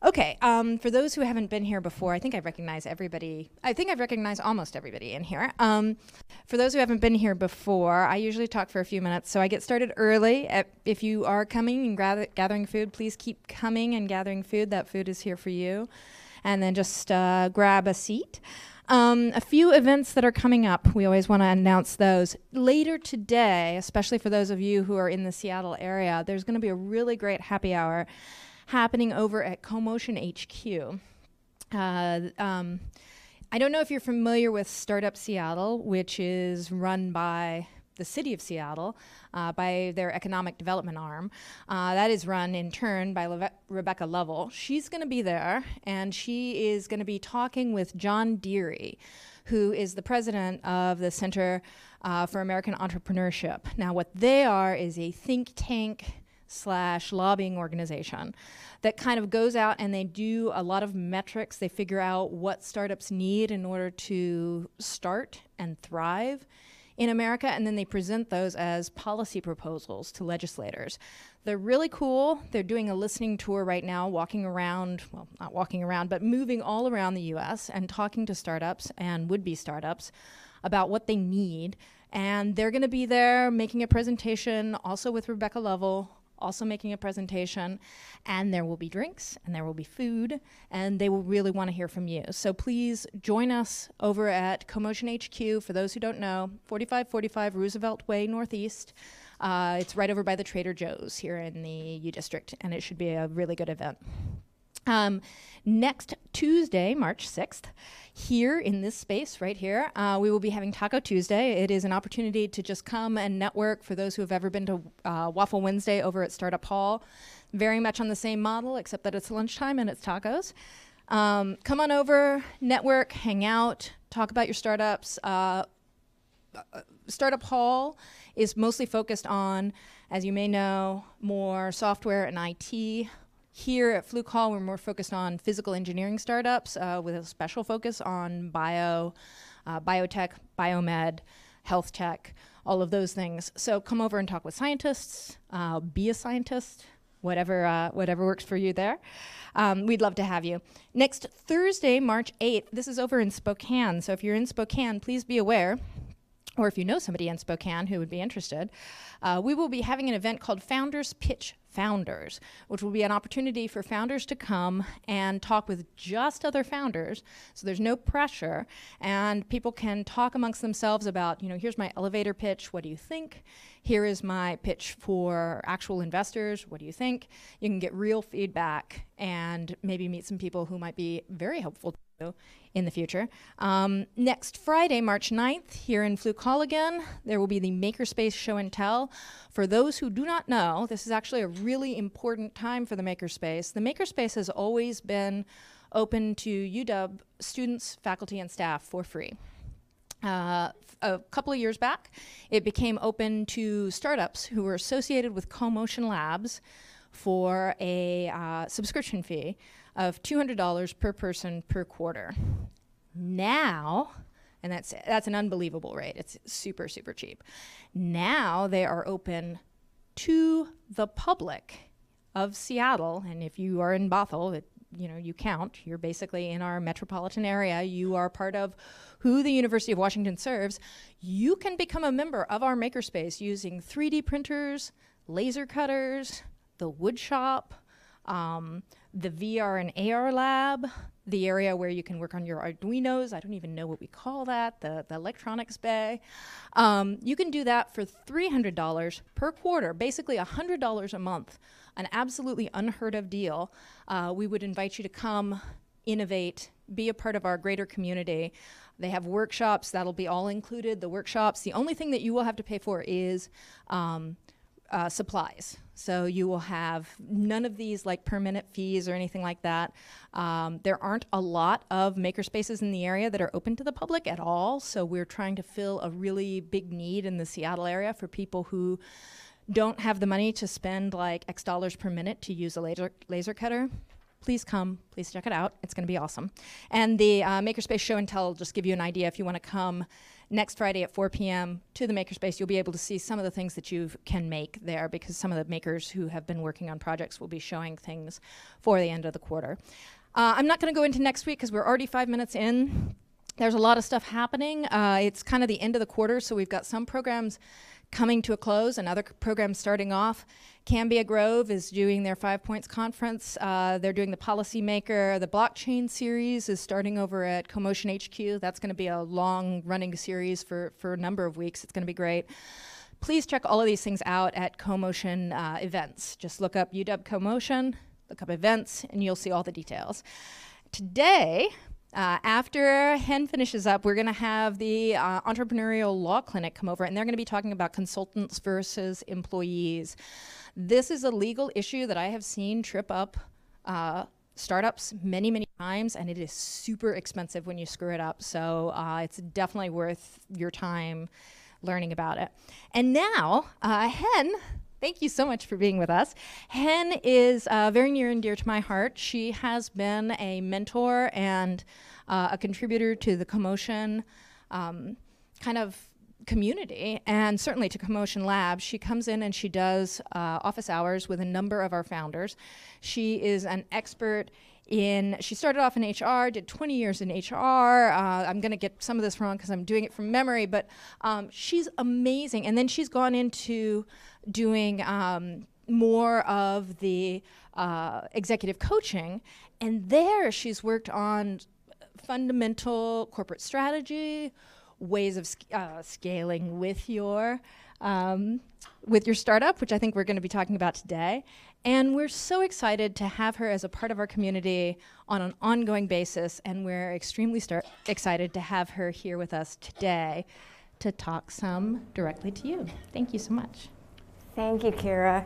Okay, for those who haven't been here before, I think I recognize everybody. I think I've recognized almost everybody in here. For those who haven't been here before, I usually talk for a few minutes, so I get started early. If you are coming and gathering food, please keep coming and gathering food. That food is here for you. And then just grab a seat. A few events that are coming up. We always want to announce those. Later today, especially for those of you who are in the Seattle area, there's going to be a really great happy hour happening over at CoMotion HQ. I don't know if you're familiar with Startup Seattle, which is run by the city of Seattle, by their economic development arm. That is run in turn by Rebecca Lovell. She's going to be there, and she is going to be talking with John Deary, who is the president of the Center for American Entrepreneurship. Now, what they are is a think tank / lobbying organization that kind of goes out and they do a lot of metrics. They figure out what startups need in order to start and thrive in America, and then they present those as policy proposals to legislators. They're really cool. They're doing a listening tour right now, walking around, well, not walking around, but moving all around the US and talking to startups and would-be startups about what they need. And they're gonna be there making a presentation, also with Rebecca Lovell, also making a presentation, and there will be drinks and there will be food, and they will really want to hear from you. So please join us over at CoMotion HQ. For those who don't know, 4545 Roosevelt Way Northeast. It's right over by the Trader Joe's here in the U District, and it should be a really good event. Next Tuesday, March 6th, here in this space right here, we will be having Taco Tuesday. It is an opportunity to just come and network for those who have ever been to Waffle Wednesday over at Startup Hall. Very much on the same model, except that it's lunchtime and it's tacos. Come on over, network, hang out, talk about your startups. Startup Hall is mostly focused on, as you may know, more software and IT. Here at Fluke Hall, we're more focused on physical engineering startups with a special focus on biotech, biomed, health tech, all of those things. So come over and talk with scientists, be a scientist, whatever works for you there. We'd love to have you. Next Thursday, March 8th, this is over in Spokane. So if you're in Spokane, please be aware, or if you know somebody in Spokane who would be interested, we will be having an event called Founders Pitch Founders, which will be an opportunity for founders to come and talk with just other founders. So there's no pressure, and people can talk amongst themselves about, here's my elevator pitch, what do you think? Here is my pitch for actual investors, what do you think? You can get real feedback and maybe meet some people who might be very helpful to you in the future. Next Friday, March 9th, here in Fluke Hall again, there will be the Makerspace Show and Tell. For those who do not know, this is actually a really important time for the Makerspace. The Makerspace has always been open to UW students, faculty, and staff for free. A couple of years back, it became open to startups who were associated with CoMotion Labs for a subscription fee of $200 per person per quarter. Now, and that's an unbelievable rate. It's super, super cheap. Now they are open to the public of Seattle, and if you are in Bothell, you count. You're basically in our metropolitan area. You are part of who the University of Washington serves. You can become a member of our makerspace using 3D printers, laser cutters, the wood shop, the VR and AR lab, the area where you can work on your Arduinos. I don't even know what we call that, the electronics bay. You can do that for $300 per quarter, basically $100 a month, an absolutely unheard of deal. We would invite you to come, innovate, be a part of our greater community. They have workshops, that'll be all included, the workshops. The only thing that you will have to pay for is supplies. So you will have none of these like per minute fees or anything like that. There aren't a lot of makerspaces in the area that are open to the public at all. So we're trying to fill a really big need in the Seattle area for people who don't have the money to spend like X dollars per minute to use a laser cutter. please come, please check it out. It's going to be awesome. And the Makerspace Show and Tell will just give you an idea. If you want to come next Friday at 4 p.m. to the Makerspace, you'll be able to see some of the things that you can make there, because some of the makers who have been working on projects will be showing things for the end of the quarter. I'm not going to go into next week because we're already 5 minutes in. There's a lot of stuff happening. It's kind of the end of the quarter, so we've got some programs coming to a close and other programs starting off. Cambia Grove is doing their 5 Points conference. They're doing the Policy Maker. The blockchain series is starting over at CoMotion HQ. That's going to be a long-running series for a number of weeks. It's going to be great. Please check all of these things out at CoMotion events. Just look up UW CoMotion, look up events, and you'll see all the details. Today, after Hen finishes up, we're going to have the Entrepreneurial Law Clinic come over, and they're going to be talking about consultants versus employees. This is a legal issue that I have seen trip up startups many, many times, and it is super expensive when you screw it up. So it's definitely worth your time learning about it. And now, Hen, thank you so much for being with us. Hen is very near and dear to my heart. She has been a mentor and a contributor to the CoMotion kind of community, and certainly to CoMotion Labs. She comes in and she does office hours with a number of our founders. She is an expert in, she started off in HR, did 20 years in HR. I'm going to get some of this wrong because I'm doing it from memory, but she's amazing. And then she's gone into doing more of the executive coaching, and there she's worked on fundamental corporate strategy, ways of scaling with your startup, which I think we're going to be talking about today. And we're so excited to have her as a part of our community on an ongoing basis, and we're extremely excited to have her here with us today to talk some directly to you. Thank you so much. Thank you, Kira.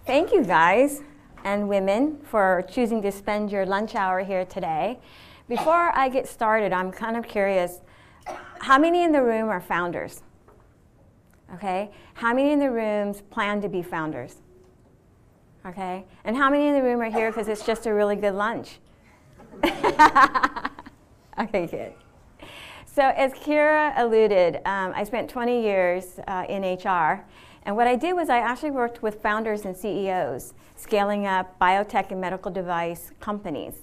Thank you, guys and women, for choosing to spend your lunch hour here today. Before I get started, I'm kind of curious, how many in the room are founders? Okay, how many in the rooms plan to be founders? Okay, and how many in the room are here because it's just a really good lunch? Okay, good. So as Kira alluded, I spent 20 years in HR, and what I did was I actually worked with founders and CEOs, scaling up biotech and medical device companies.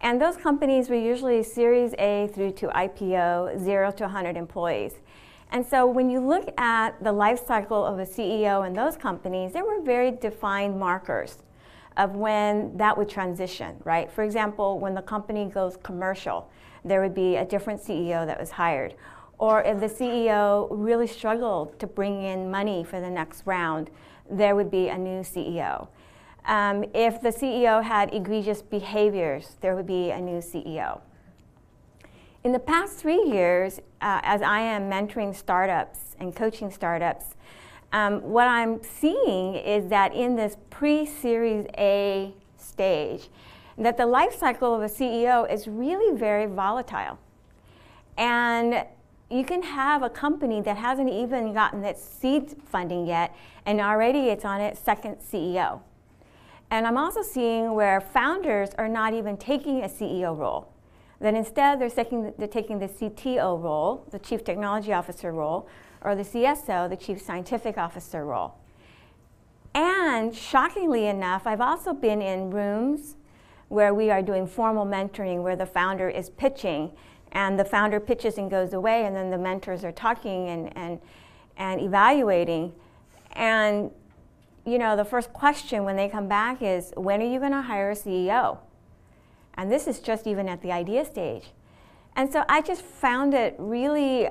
And those companies were usually Series A through to IPO, 0 to 100 employees. And so when you look at the life cycle of a CEO in those companies, there were very defined markers of when that would transition, right? For example, when the company goes commercial, there would be a different CEO that was hired. Or if the CEO really struggled to bring in money for the next round, there would be a new CEO. If the CEO had egregious behaviors, there would be a new CEO. In the past 3 years, as I am mentoring startups and coaching startups, what I'm seeing is that in this pre-Series A stage, that the life cycle of a CEO is really very volatile. And you can have a company that hasn't even gotten its seed funding yet, and already it's on its second CEO. And I'm also seeing where founders are not even taking a CEO role. That instead they're taking the CTO role, the Chief Technology Officer role, or the CSO, the Chief Scientific Officer role. And shockingly enough, I've also been in rooms where we are doing formal mentoring, where the founder is pitching, and the founder pitches and goes away, and then the mentors are talking and evaluating. And you know, the first question when they come back is, when are you going to hire a CEO? And this is just even at the idea stage. And so I just found it really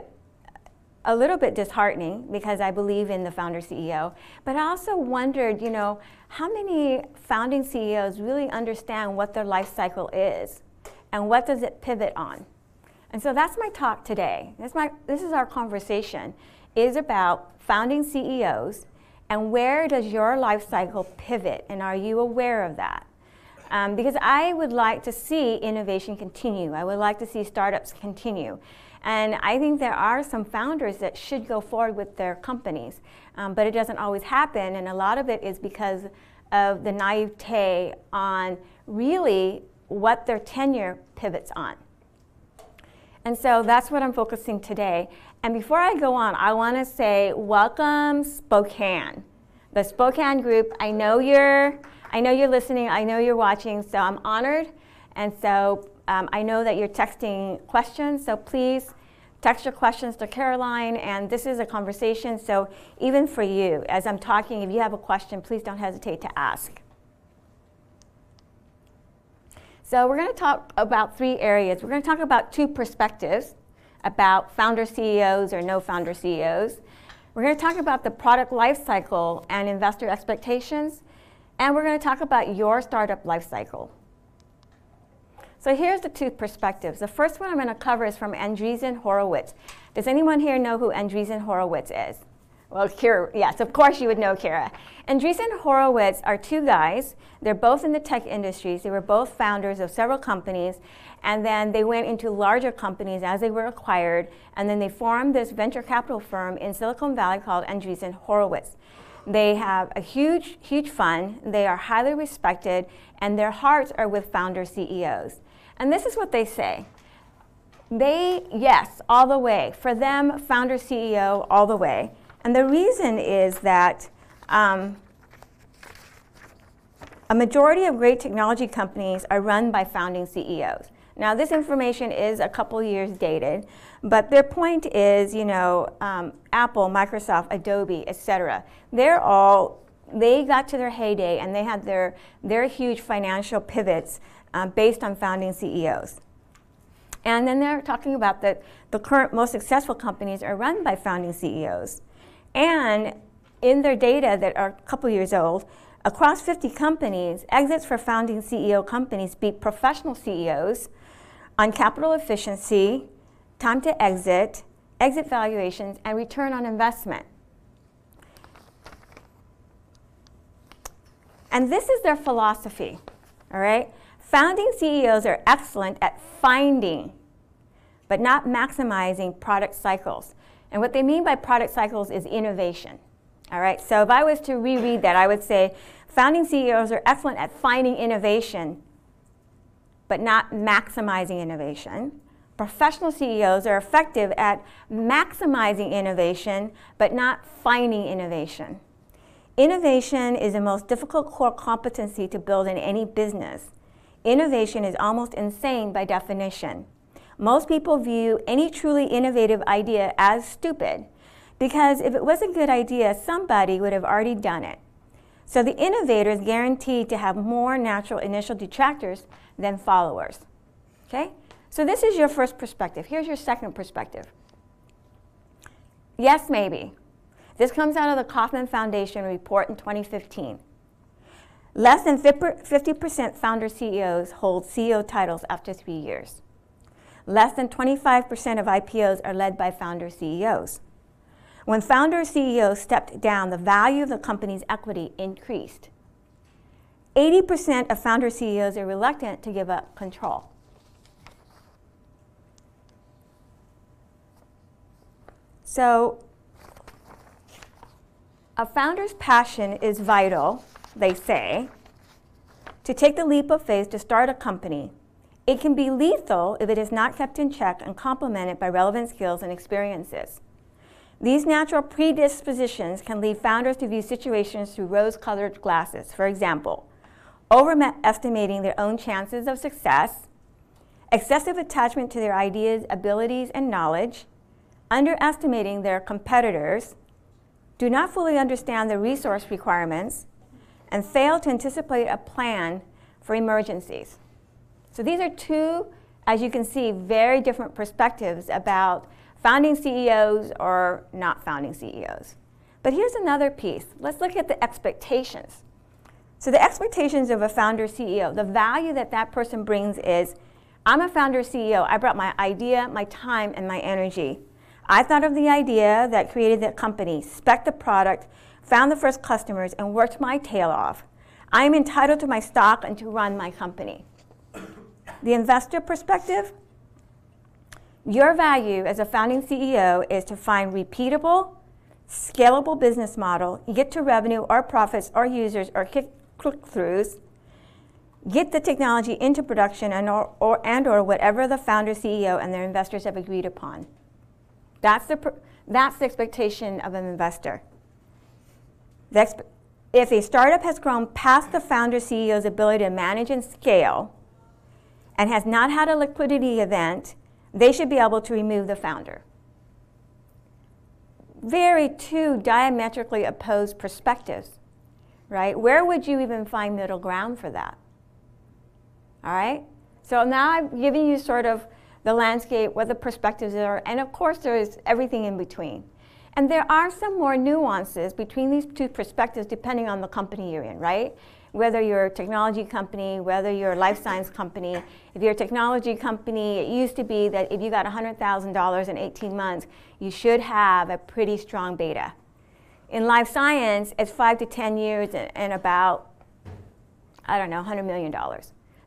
a little bit disheartening, because I believe in the founder CEO, but I also wondered, you know, how many founding CEOs really understand what their life cycle is and what does it pivot on? And so that's my talk today. This is our conversation, is about founding CEOs and where does your life cycle pivot, and are you aware of that? Because I would like to see innovation continue. I would like to see startups continue. And I think there are some founders that should go forward with their companies, but it doesn't always happen, and a lot of it is because of the naivete on really what their tenure pivots on. And so that's what I'm focusing today. And before I go on, I want to say welcome Spokane. The Spokane group, I know you're listening, I know you're watching, so I'm honored. And so I know that you're texting questions, so please text your questions to Caroline, and this is a conversation, so even for you, as I'm talking, if you have a question, please don't hesitate to ask. So we're going to talk about 3 areas. We're going to talk about 2 perspectives about founder CEOs or no founder CEOs. We're going to talk about the product life cycle and investor expectations, and we're going to talk about your startup life cycle. So here's the 2 perspectives. The first one I'm going to cover is from Andreessen Horowitz. Does anyone here know who Andreessen Horowitz is? Well, Kira, yes, of course you would know Kira. Andreessen Horowitz are 2 guys. They're both in the tech industries. They were both founders of several companies, and then they went into larger companies as they were acquired, and then they formed this venture capital firm in Silicon Valley called Andreessen Horowitz. They have a huge, huge fund. They are highly respected, and their hearts are with founder CEOs. And this is what they say. Yes, all the way. For them, founder CEO, all the way. And the reason is that a majority of great technology companies are run by founding CEOs. Now, this information is a couple years dated, but their point is, Apple, Microsoft, Adobe, etc. They got to their heyday, and they had their huge financial pivots based on founding CEOs. And then they're talking about that the current most successful companies are run by founding CEOs. And in their data that are a couple years old, across 50 companies, exits for founding CEO companies beat professional CEOs on capital efficiency, time to exit, exit valuations, and return on investment. And this is their philosophy, all right? Founding CEOs are excellent at finding, but not maximizing product cycles. And what they mean by product cycles is innovation, all right? So if I was to reread that, I would say founding CEOs are excellent at finding innovation, but not maximizing innovation. Professional CEOs are effective at maximizing innovation, but not finding innovation. Innovation is the most difficult core competency to build in any business. Innovation is almost insane by definition. Most people view any truly innovative idea as stupid because if it was a good idea, somebody would have already done it. So the innovator is guaranteed to have more natural initial detractors than followers. Okay? So this is your first perspective. Here's your second perspective. Yes, maybe. This comes out of the Kauffman Foundation report in 2015. Less than 50% founder CEOs hold CEO titles after 3 years. Less than 25% of IPOs are led by founder CEOs. When founder CEOs stepped down, the value of the company's equity increased. 80% of founder CEOs are reluctant to give up control. So, a founder's passion is vital, they say, to take the leap of faith to start a company. It can be lethal if it is not kept in check and complemented by relevant skills and experiences. These natural predispositions can lead founders to view situations through rose-colored glasses. For example, overestimating their own chances of success, excessive attachment to their ideas, abilities, and knowledge, underestimating their competitors, do not fully understand the resource requirements, and fail to anticipate a plan for emergencies. So these are 2, as you can see, very different perspectives about founding CEOs or not founding CEOs. But here's another piece. Let's look at the expectations. So the expectations of a founder CEO, the value that that person brings is, I'm a founder CEO. I brought my idea, my time, and my energy. I thought of the idea that created the company, spec'd the product, found the first customers, and worked my tail off. I am entitled to my stock and to run my company. The investor perspective, your value as a founding CEO is to find repeatable, scalable business model, get to revenue or profits or users or click-throughs, get the technology into production and or whatever the founder, CEO, and their investors have agreed upon. That's the expectation of an investor. If a startup has grown past the founder, CEO's ability to manage and scale and has not had a liquidity event, they should be able to remove the founder. Very two diametrically opposed perspectives, right? Where would you even find middle ground for that? All right? So now I've given you sort of the landscape, what the perspectives are, and of course there is everything in between. And there are some more nuances between these two perspectives depending on the company you're in, right? Whether you're a technology company, whether you're a life science company. If you're a technology company, it used to be that if you got $100,000 in 18 months, you should have a pretty strong beta. In life science, it's 5 to 10 years and about, I don't know, $100 million.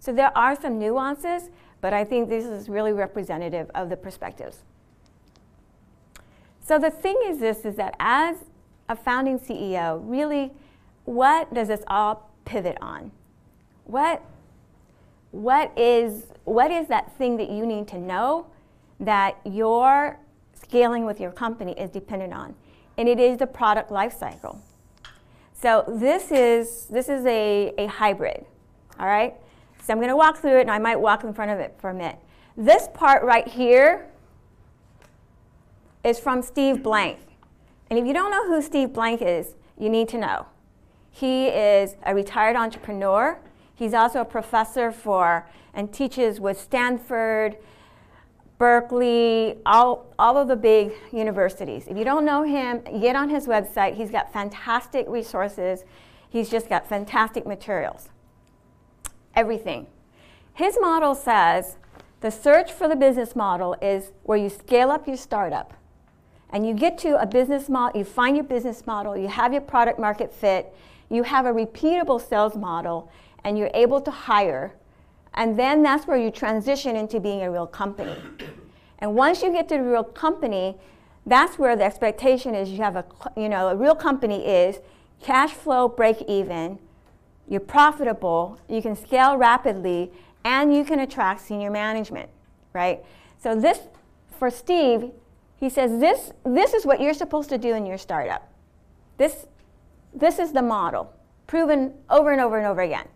So there are some nuances, but I think this is really representative of the perspectives. So the thing is this, is that as a founding CEO, really, what does this all pivot on? What is that thing that you need to know that your scaling with your company is dependent on? And it is the product life cycle. So this is a hybrid, all right? So I'm going to walk through it, and I might walk in front of it for a minute. This part right here is from Steve Blank. And if you don't know who Steve Blank is, you need to know. He is a retired entrepreneur. He's also a professor and teaches with Stanford, Berkeley, all of the big universities. If you don't know him, get on his website. He's got fantastic resources. He's just got fantastic materials. Everything. His model says the search for the business model is where you scale up your startup. And you get to a business model, you find your business model, you have your product market fit, you have a repeatable sales model, and you're able to hire. And then that's where you transition into being a real company. And once you get to the real company, that's where the expectation is you have a real company is cash flow break even, you're profitable, you can scale rapidly, and you can attract senior management, right? So this, for Steve, he says this is what you're supposed to do in your startup. This is the model, proven over and over and over again.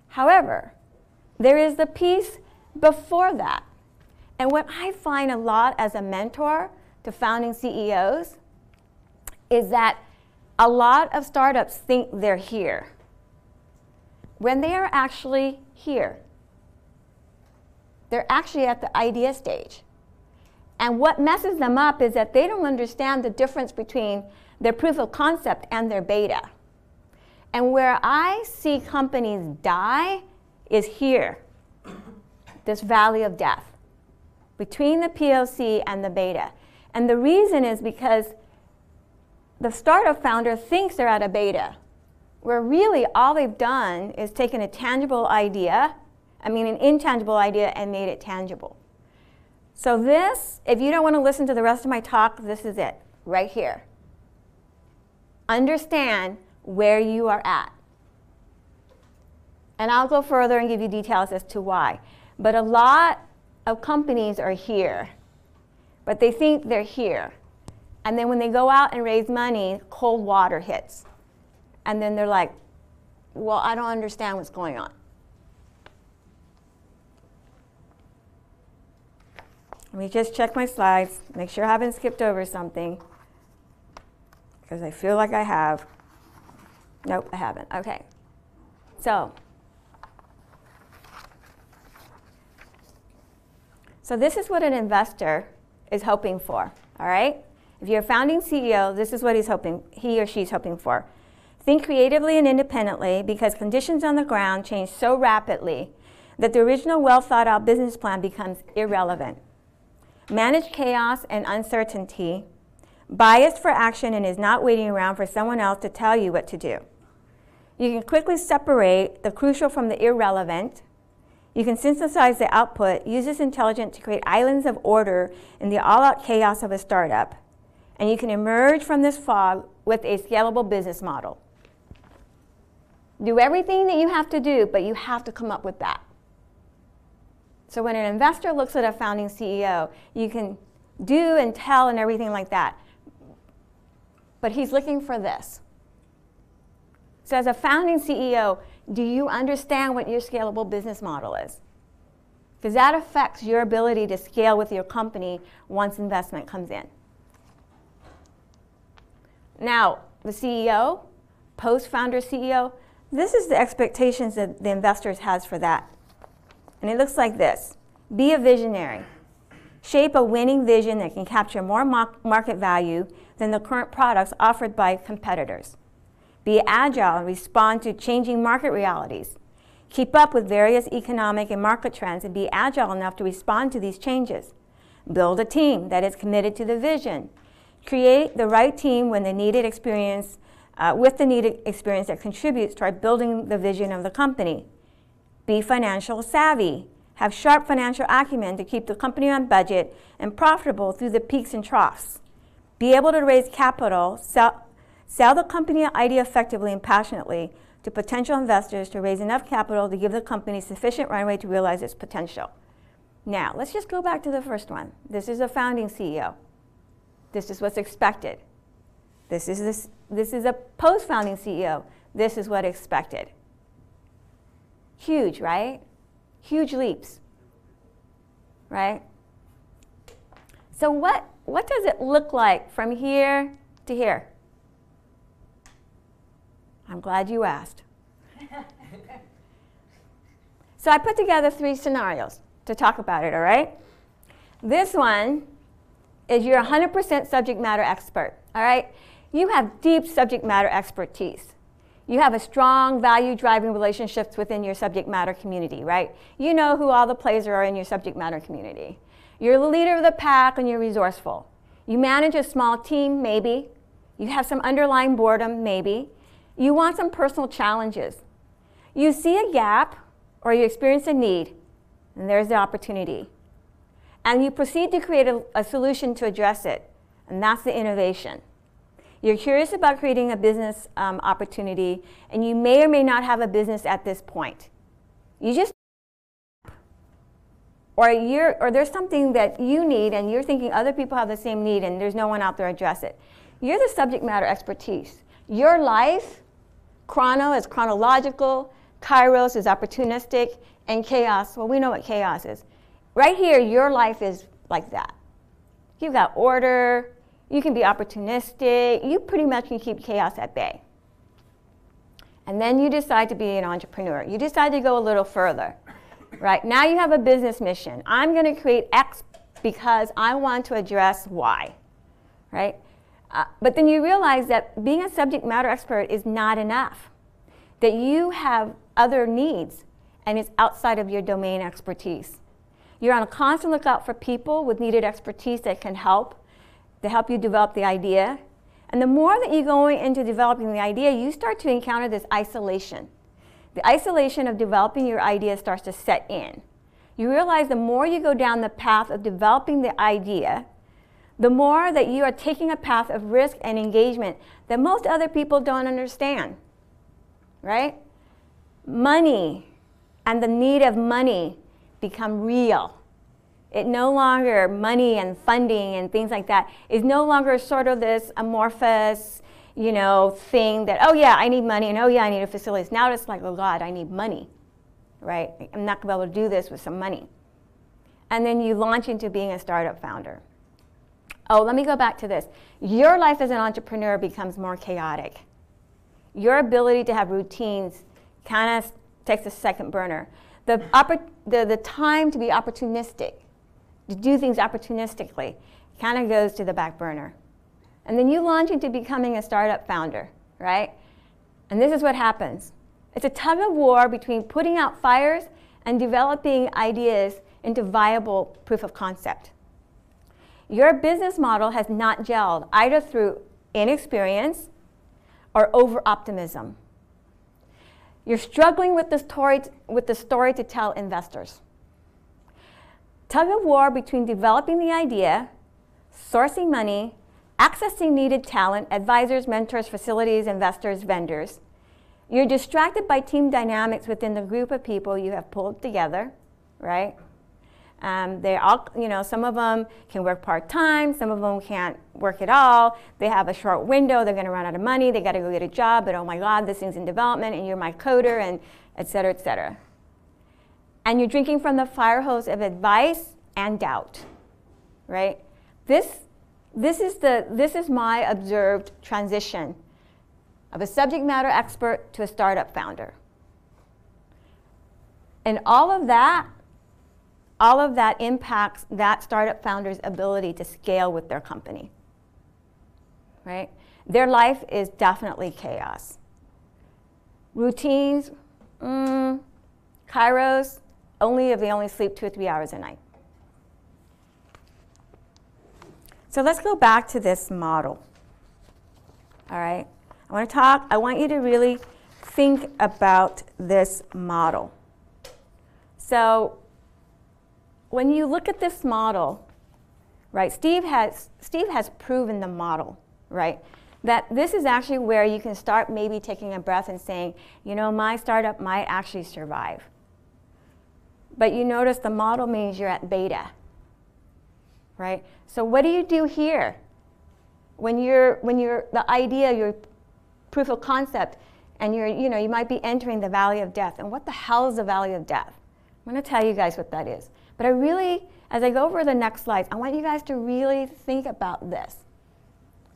However, there is the piece before that. And what I find a lot as a mentor to founding CEOs is that a lot of startups think they're here when they are actually here. They're actually at the idea stage. And what messes them up is that they don't understand the difference between their proof of concept and their beta. And where I see companies die is here, this valley of death, between the POC and the beta. And the reason is because the startup founder thinks they're at a beta, where really all they've done is taken a tangible idea, an intangible idea, and made it tangible. So this, if you don't want to listen to the rest of my talk, this is it, right here. Understand where you are at. And I'll go further and give you details as to why. But a lot of companies are here, but they think they're here. And then when they go out and raise money, cold water hits. And then they're like, well, I don't understand what's going on. Let me just check my slides, make sure I haven't skipped over something, because I feel like I have. Nope, I haven't. Okay. So this is what an investor is hoping for, all right? If you're a founding CEO, this is what he or she's hoping for. Think creatively and independently, because conditions on the ground change so rapidly that the original well-thought-out business plan becomes irrelevant. Manage chaos and uncertainty, biased for action and is not waiting around for someone else to tell you what to do. You can quickly separate the crucial from the irrelevant. You can synthesize the output, use this intelligence to create islands of order in the all-out chaos of a startup. And you can emerge from this fog with a scalable business model. Do everything that you have to do, but you have to come up with that. So when an investor looks at a founding CEO, you can do and tell and everything like that. But he's looking for this. So as a founding CEO, do you understand what your scalable business model is? Because that affects your ability to scale with your company once investment comes in. Now, the CEO, post-founder CEO, this is the expectations that the investors has for that. And it looks like this. Be a visionary. Shape a winning vision that can capture more market value than the current products offered by competitors. Be agile and respond to changing market realities. Keep up with various economic and market trends and be agile enough to respond to these changes. Build a team that is committed to the vision. Create the right team when the needed experience, with the needed experience that contributes toward building the vision of the company. Be financial savvy. Have sharp financial acumen to keep the company on budget and profitable through the peaks and troughs. Be able to raise capital, sell the company idea effectively and passionately to potential investors to raise enough capital to give the company sufficient runway to realize its potential. Now, let's just go back to the first one. This is a founding CEO. This is what's expected. This is a post-founding CEO. This is what's expected. Huge, right? Huge leaps, right? So what does it look like from here to here? I'm glad you asked. So I put together 3 scenarios to talk about it, all right? This one is you're 100% subject matter expert, all right? You have deep subject matter expertise. You have a strong value-driving relationships within your subject matter community, right? You know who all the players are in your subject matter community. You're the leader of the pack and you're resourceful. You manage a small team, maybe. You have some underlying boredom, maybe. You want some personal challenges. You see a gap or you experience a need, and there's the opportunity. And you proceed to create a solution to address it, and that's the innovation. You're curious about creating a business opportunity, and you may or may not have a business at this point. You just, or there's something that you need, and you're thinking other people have the same need, and there's no one out there to address it. You're the subject matter expertise. Your life, chrono is chronological, kairos is opportunistic, and chaos, well, we know what chaos is. Right here, your life is like that. You've got order. You can be opportunistic. You pretty much can keep chaos at bay. And then you decide to be an entrepreneur. You decide to go a little further, right? Now you have a business mission. I'm going to create X because I want to address Y, right? But then you realize that being a subject matter expert is not enough, that you have other needs, and it's outside of your domain expertise. You're on a constant lookout for people with needed expertise that can help you develop the idea. And the more that you go into developing the idea, you start to encounter this isolation. The isolation of developing your idea starts to set in. You realize the more you go down the path of developing the idea, the more that you are taking a path of risk and engagement that most other people don't understand, right? Money and the need of money become real. It no longer, money and funding and things like that, is no longer sort of this amorphous, thing that, oh yeah, I need money, and oh yeah, I need a facility. Now it's like, oh God, I need money, right? I'm not going to be able to do this with some money. And then you launch into being a startup founder. Oh, let me go back to this. Your life as an entrepreneur becomes more chaotic. Your ability to have routines kind of takes a second burner. The time to be opportunistic, to do things opportunistically, kind of goes to the back burner. And then you launch into becoming a startup founder, right? And this is what happens. It's a tug of war between putting out fires and developing ideas into viable proof of concept. Your business model has not gelled either through inexperience or over-optimism. You're struggling with the story to tell investors. Tug of war between developing the idea, sourcing money, accessing needed talent, advisors, mentors, facilities, investors, vendors, You're distracted by team dynamics within the group of people you have pulled together, right? They're all, some of them can work part-time, some of them can't work at all. They have a short window, they're going to run out of money, they got to go get a job, but oh my God, this thing's in development, and you're my coder, and et cetera, et cetera. And you're drinking from the fire hose of advice and doubt, right? This is my observed transition of a subject matter expert to a startup founder. And all of that impacts that startup founder's ability to scale with their company, right? Their life is definitely chaos. Routines, kairos, only if they only sleep 2 or 3 hours a night. So let's go back to this model, all right? I want you to really think about this model. So when you look at this model, right, Steve has proven the model, right, that this is actually where you can start maybe taking a breath and saying, my startup might actually survive. But you notice the model means you're at beta, right? So what do you do here? When you're the idea, your proof of concept, and you might be entering the valley of death. And what the hell is the valley of death? I'm going to tell you guys what that is. But as I go over the next slides, I want you guys to really think about this,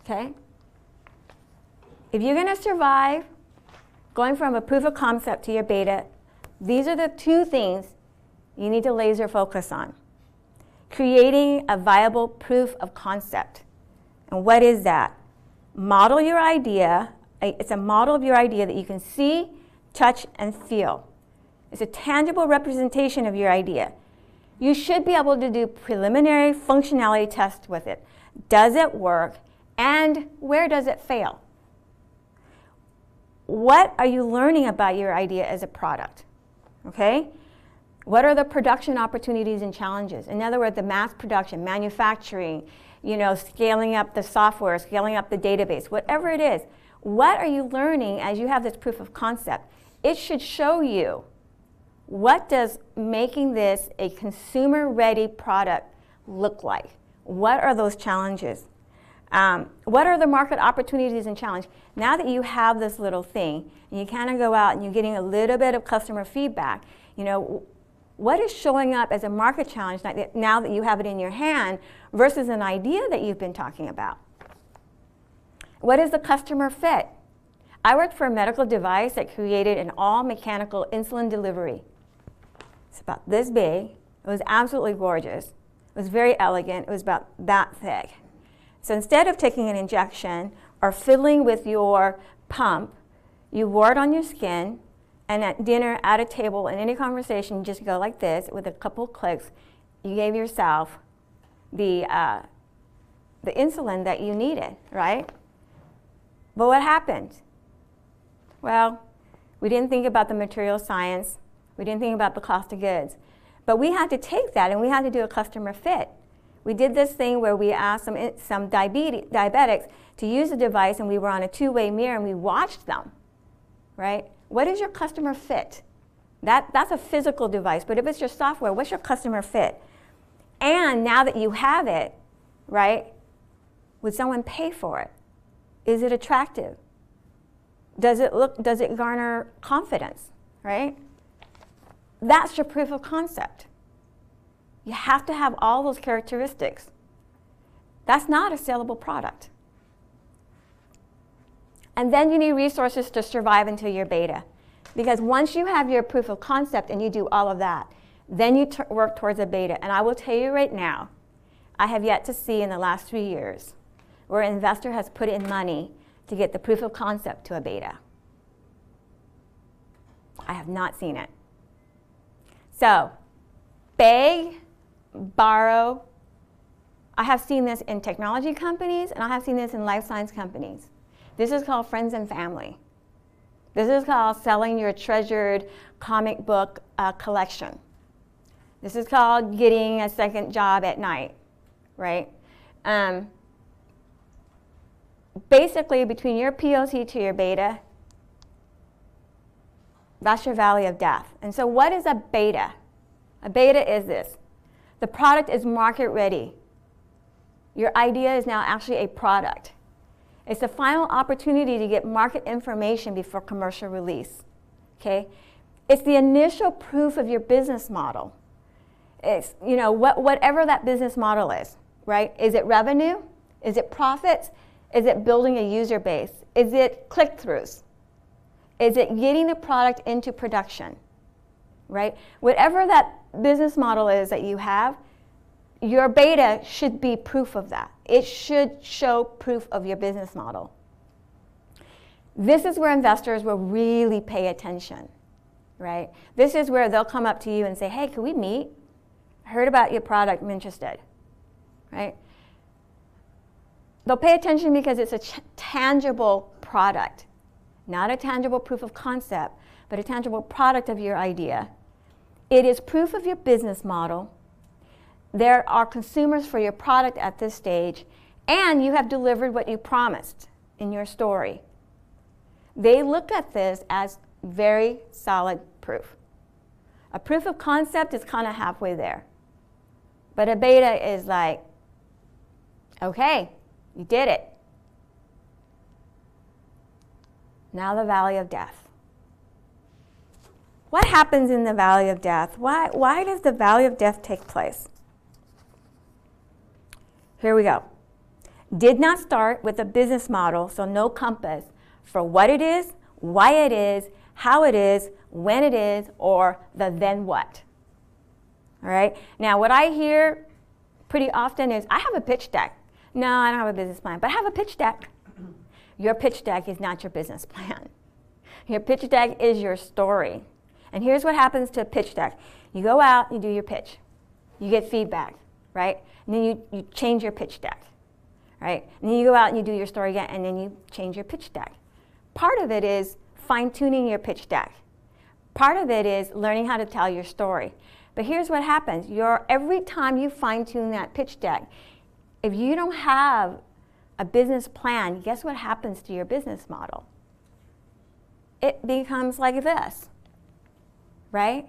okay? If you're going to survive going from a proof of concept to your beta, these are the 2 things you need to laser focus on. Creating a viable proof of concept. And what is that? Model your idea. It's a model of your idea that you can see, touch, and feel. It's a tangible representation of your idea. You should be able to do preliminary functionality tests with it. Does it work? And where does it fail? What are you learning about your idea as a product? Okay? What are the production opportunities and challenges? In other words, the mass production, manufacturing, scaling up the software, scaling up the database, whatever it is. What are you learning as you have this proof of concept? It should show you, what does making this a consumer-ready product look like? What are those challenges? What are the market opportunities and challenges? Now that you have this little thing, and you kind of go out and you're getting a little bit of customer feedback, what is showing up as a market challenge now that you have it in your hand versus an idea that you've been talking about? What is the customer fit? I worked for a medical device that created an all-mechanical insulin delivery. It's about this big. It was absolutely gorgeous. It was very elegant. It was about that thick. So instead of taking an injection or fiddling with your pump, you wore it on your skin, and at dinner, at a table, in any conversation, you just go like this with a couple of clicks. You gave yourself the insulin that you needed, right? But what happened? Well, we didn't think about the material science. We didn't think about the cost of goods. But we had to take that and we had to do a customer fit. We did this thing where we asked some diabetics to use the device, and we were on a 2-way mirror and we watched them, right? What is your customer fit? That's a physical device, but if it's your software, what's your customer fit? And now that you have it, right, would someone pay for it? Is it attractive? Does it garner confidence, right? That's your proof of concept. You have to have all those characteristics. That's not a saleable product. And then you need resources to survive until your beta. Because once you have your proof of concept and you do all of that, then you work towards a beta. And I will tell you right now, I have yet to see in the last 3 years where an investor has put in money to get the proof of concept to a beta. I have not seen it. So, beg, borrow. I have seen this in technology companies, and I have seen this in life science companies. This is called friends and family. This is called selling your treasured comic book collection. This is called getting a second job at night, right? Basically, between your POC to your beta, That's your valley of death. And so what is a beta? A beta is this. The product is market ready. Your idea is now actually a product. It's the final opportunity to get market information before commercial release. Okay? It's the initial proof of your business model. It's, you know, whatever that business model is, right? Is it revenue? Is it profits? Is it building a user base? Is it click-throughs? Is it getting the product into production, right? Whatever that business model is that you have, your beta should be proof of that. It should show proof of your business model. This is where investors will really pay attention, right? This is where they'll come up to you and say, hey, can we meet? I heard about your product, I'm interested, right? They'll pay attention because it's a tangible product, not a tangible proof of concept, but a tangible product of your idea. It is proof of your business model. There are consumers for your product at this stage, and you have delivered what you promised in your story. They look at this as very solid proof. A proof of concept is kind of halfway there. But a beta is like, okay, you did it. Now the valley of death. What happens in the valley of death? Why does the valley of death take place? Here we go. Did not start with a business model, so no compass for what it is, why it is, how it is, when it is, or the then what. All right? Now, what I hear pretty often is, I have a pitch deck. No, I don't have a business plan, but I have a pitch deck. Your pitch deck is not your business plan. Your pitch deck is your story. And here's what happens to a pitch deck. You go out, you do your pitch. You get feedback, right? And then you change your pitch deck, right? And then you go out and you do your story again, and then you change your pitch deck. Part of it is fine-tuning your pitch deck. Part of it is learning how to tell your story. But here's what happens. Every time you fine-tune that pitch deck, if you don't have a business plan, guess what happens to your business model? It becomes like this, right?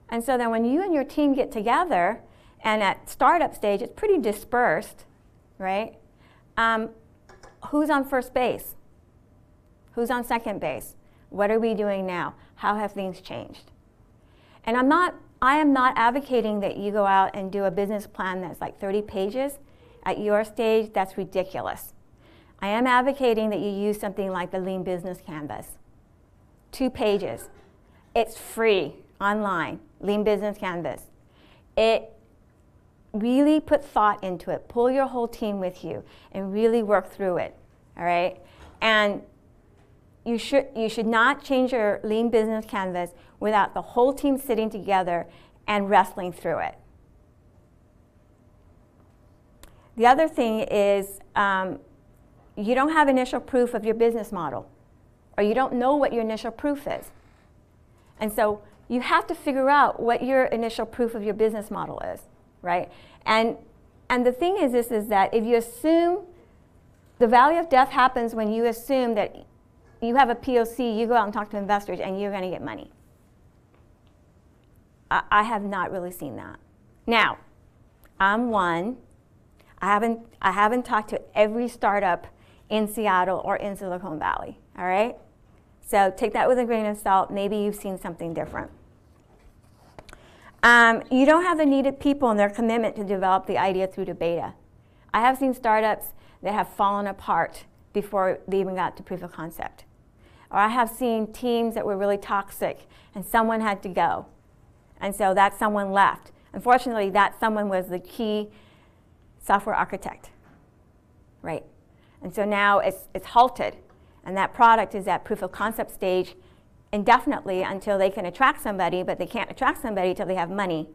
And so then when you and your team get together, and at startup stage, it's pretty dispersed, right? Who's on first base? Who's on second base? What are we doing now? How have things changed? And I am not advocating that you go out and do a business plan that's like 30 pages. At your stage, that's ridiculous. I am advocating that you use something like the Lean Business Canvas. 2 pages. It's free, online, Lean Business Canvas. It really put thought into it. Pull your whole team with you and really work through it, all right? And you should not change your Lean Business Canvas without the whole team sitting together and wrestling through it. The other thing is you don't have initial proof of your business model, or you don't know what your initial proof is. And so you have to figure out what your initial proof of your business model is, right? And the thing is this, is that if you assume, the valley of death happens when you assume that you have a POC, you go out and talk to investors, and you're going to get money. I have not really seen that. Now, I'm one. I haven't talked to every startup in Seattle or in Silicon Valley, all right? So take that with a grain of salt. Maybe you've seen something different. You don't have the needed people and their commitment to develop the idea through to beta. I have seen startups that have fallen apart before they even got to proof of concept. Or I have seen teams that were really toxic and someone had to go. And so that someone left. Unfortunately, that someone was the key software architect, right? And so now it's halted, and that product is at proof of concept stage indefinitely until they can attract somebody, but they can't attract somebody until they have money,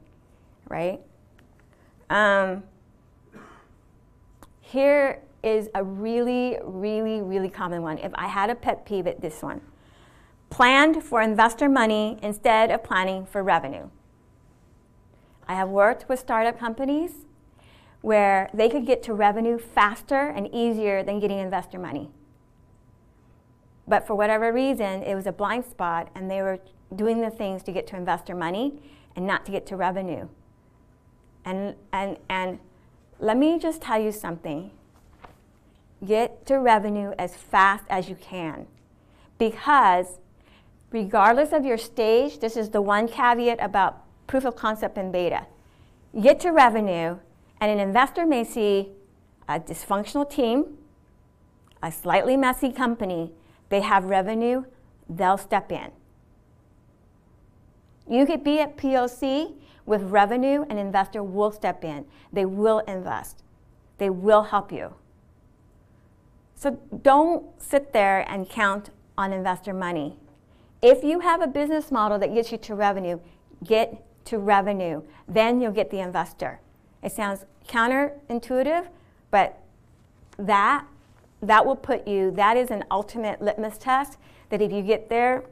right? Here is a really, really, really common one. If I had a pet peeve, it's this one. Planned for investor money instead of planning for revenue. I have worked with startup companies where they could get to revenue faster and easier than getting investor money. But for whatever reason, it was a blind spot, and they were doing the things to get to investor money and not to get to revenue. And let me just tell you something. Get to revenue as fast as you can. Because regardless of your stage, this is the one caveat about proof of concept and beta. Get to revenue, and an investor may see a dysfunctional team, a slightly messy company. They have revenue, they'll step in. You could be at POC with revenue, an investor will step in. They will invest. They will help you. So don't sit there and count on investor money. If you have a business model that gets you to revenue, get to revenue. Then you'll get the investor. It sounds counterintuitive, but that will put you, that is an ultimate litmus test, that if you get there.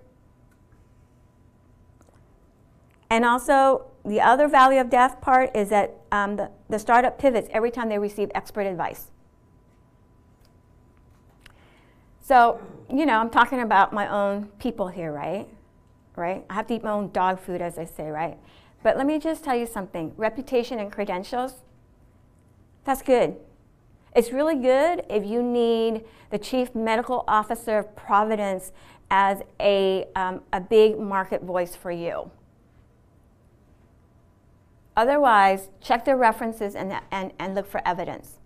And also, the other valley of death part is that the startup pivots every time they receive expert advice. So, you know, I'm talking about my own people here, right? Right? I have to eat my own dog food, as I say, right? But let me just tell you something. Reputation and credentials, that's good. It's really good if you need the chief medical officer of Providence as a big market voice for you. Otherwise, check their references and look for evidence,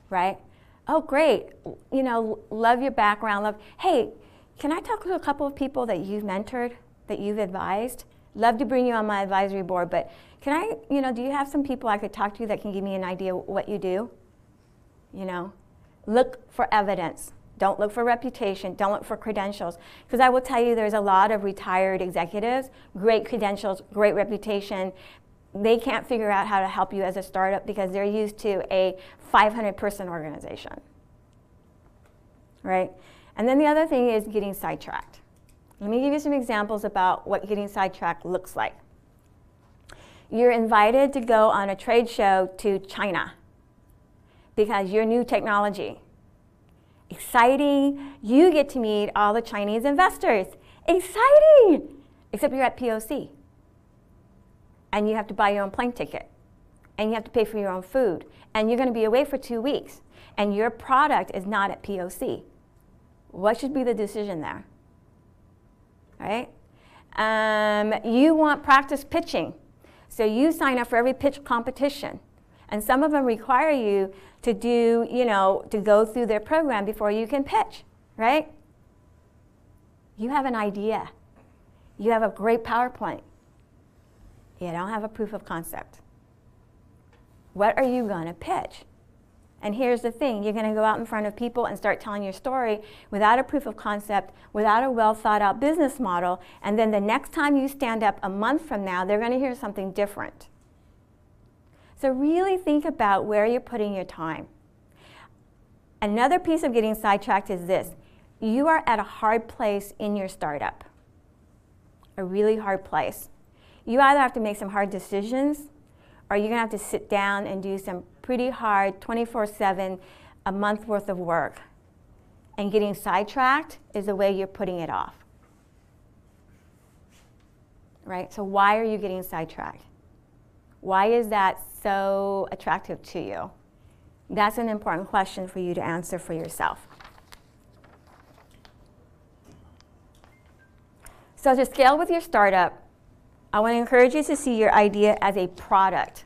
right? Oh, great, you know, love your background. Hey, can I talk to a couple of people that you've mentored, that you've advised? Love to bring you on my advisory board, but can I, you know, do you have some people I could talk to that can give me an idea what you do? You know, look for evidence. Don't look for reputation. Don't look for credentials. Because I will tell you, there's a lot of retired executives, great credentials, great reputation. They can't figure out how to help you as a startup because they're used to a 500-person organization, right? And then the other thing is getting sidetracked. Let me give you some examples about what getting sidetracked looks like. You're invited to go on a trade show to China because you're new technology. Exciting. You get to meet all the Chinese investors. Exciting! Except you're at POC. And you have to buy your own plane ticket. And you have to pay for your own food. And you're going to be away for 2 weeks. And your product is not at POC. What should be the decision there? Right? You want practice pitching. So you sign up for every pitch competition. And some of them require you to do, you know, to go through their program before you can pitch, right? You have an idea. You have a great PowerPoint. You don't have a proof of concept. What are you going to pitch? And here's the thing. You're going to go out in front of people and start telling your story without a proof of concept, without a well thought out business model, and then the next time you stand up a month from now, they're going to hear something different. So really think about where you're putting your time. Another piece of getting sidetracked is this. You are at a hard place in your startup, a really hard place. You either have to make some hard decisions or you're going to have to sit down and do some pretty hard 24/7, a month worth of work. And getting sidetracked is the way you're putting it off. Right? So why are you getting sidetracked? Why is that so attractive to you? That's an important question for you to answer for yourself. So to scale with your startup, I want to encourage you to see your idea as a product,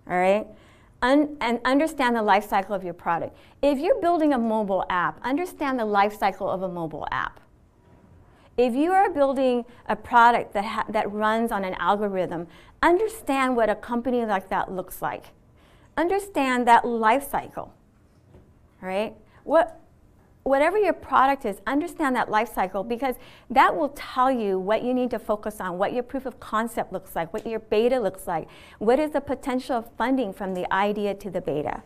all right? And understand the life cycle of your product. If you're building a mobile app, understand the life cycle of a mobile app. If you are building a product that runs on an algorithm, understand what a company like that looks like. Understand that life cycle, right? Whatever your product is, understand that life cycle because that will tell you what you need to focus on, what your proof of concept looks like, what your beta looks like, what is the potential of funding from the idea to the beta.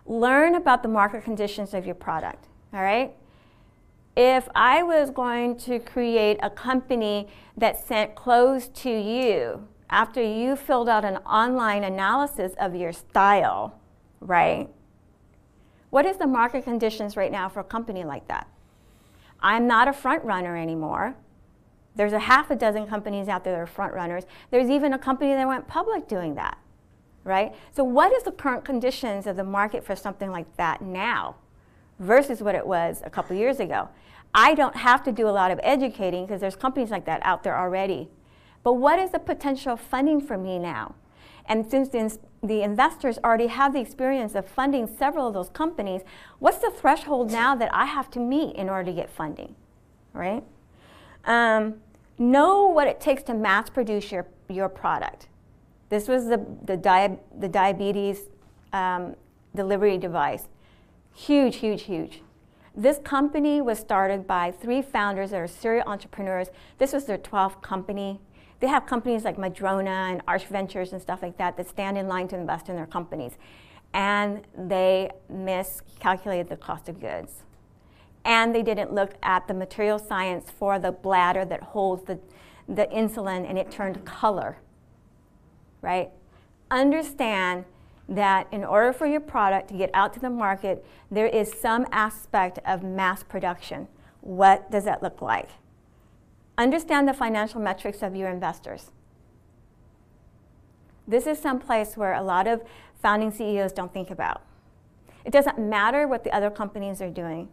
Learn about the market conditions of your product, all right? If I was going to create a company that sent clothes to you after you filled out an online analysis of your style, right? What is the market conditions right now for a company like that? I'm not a front runner anymore. There's a half a dozen companies out there that are front runners. There's even a company that went public doing that, right? So what is the current conditions of the market for something like that now versus what it was a couple years ago? I don't have to do a lot of educating because there's companies like that out there already. But what is the potential funding for me now? And since the investors already have the experience of funding several of those companies, what's the threshold now that I have to meet in order to get funding, right? Know what it takes to mass produce your product. This was the diabetes delivery device. Huge, huge, huge. This company was started by 3 founders that are serial entrepreneurs. This was their 12th company. They have companies like Madrona and Arch Ventures and stuff like that that stand in line to invest in their companies. And they miscalculated the cost of goods. And they didn't look at the material science for the bladder that holds the insulin, and it turned color, right? Understand that in order for your product to get out to the market, there is some aspect of mass production. What does that look like? Understand the financial metrics of your investors. This is some place where a lot of founding CEOs don't think about. It doesn't matter what the other companies are doing.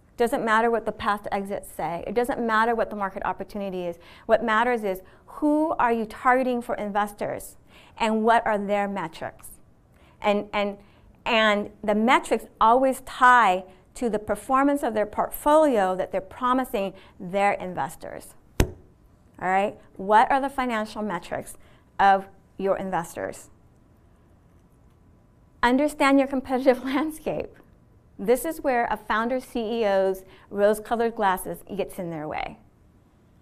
It doesn't matter what the past exits say. It doesn't matter what the market opportunity is. What matters is who are you targeting for investors and what are their metrics. And the metrics always tie to the performance of their portfolio that they're promising their investors. All right? What are the financial metrics of your investors? Understand your competitive landscape. This is where a founder CEO's rose-colored glasses gets in their way.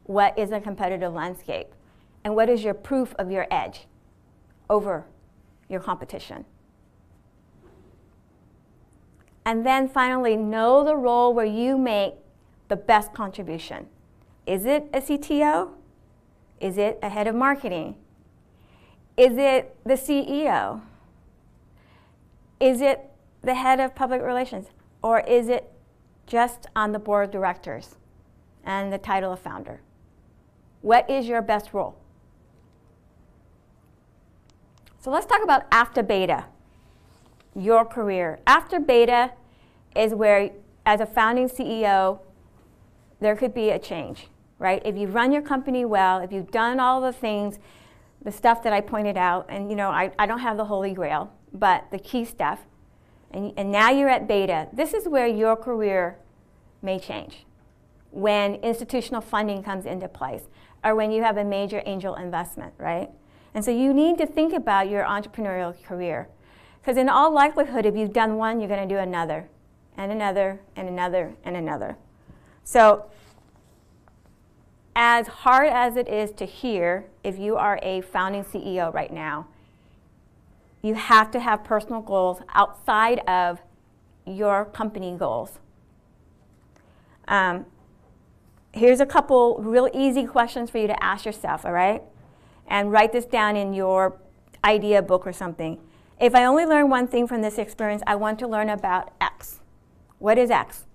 What is a competitive landscape? And what is your proof of your edge over your competition? And then finally, know the role where you make the best contribution. Is it a CTO? Is it a head of marketing? Is it the CEO? Is it the head of public relations? Or is it just on the board of directors and the title of founder? What is your best role? So let's talk about after beta. Your career. After beta is where, as a founding CEO, there could be a change, right? If you've run your company well, if you've done all the things, the stuff that I pointed out, and you know, I don't have the holy grail, but the key stuff, and now you're at beta, this is where your career may change. When institutional funding comes into place, or when you have a major angel investment, right? And so you need to think about your entrepreneurial career. Because in all likelihood, if you've done one, you're going to do another, and another, and another, and another. So as hard as it is to hear, if you are a founding CEO right now, you have to have personal goals outside of your company goals. Here's a couple real easy questions for you to ask yourself, all right? And write this down in your idea book or something. If I only learn one thing from this experience, I want to learn about X. What is X?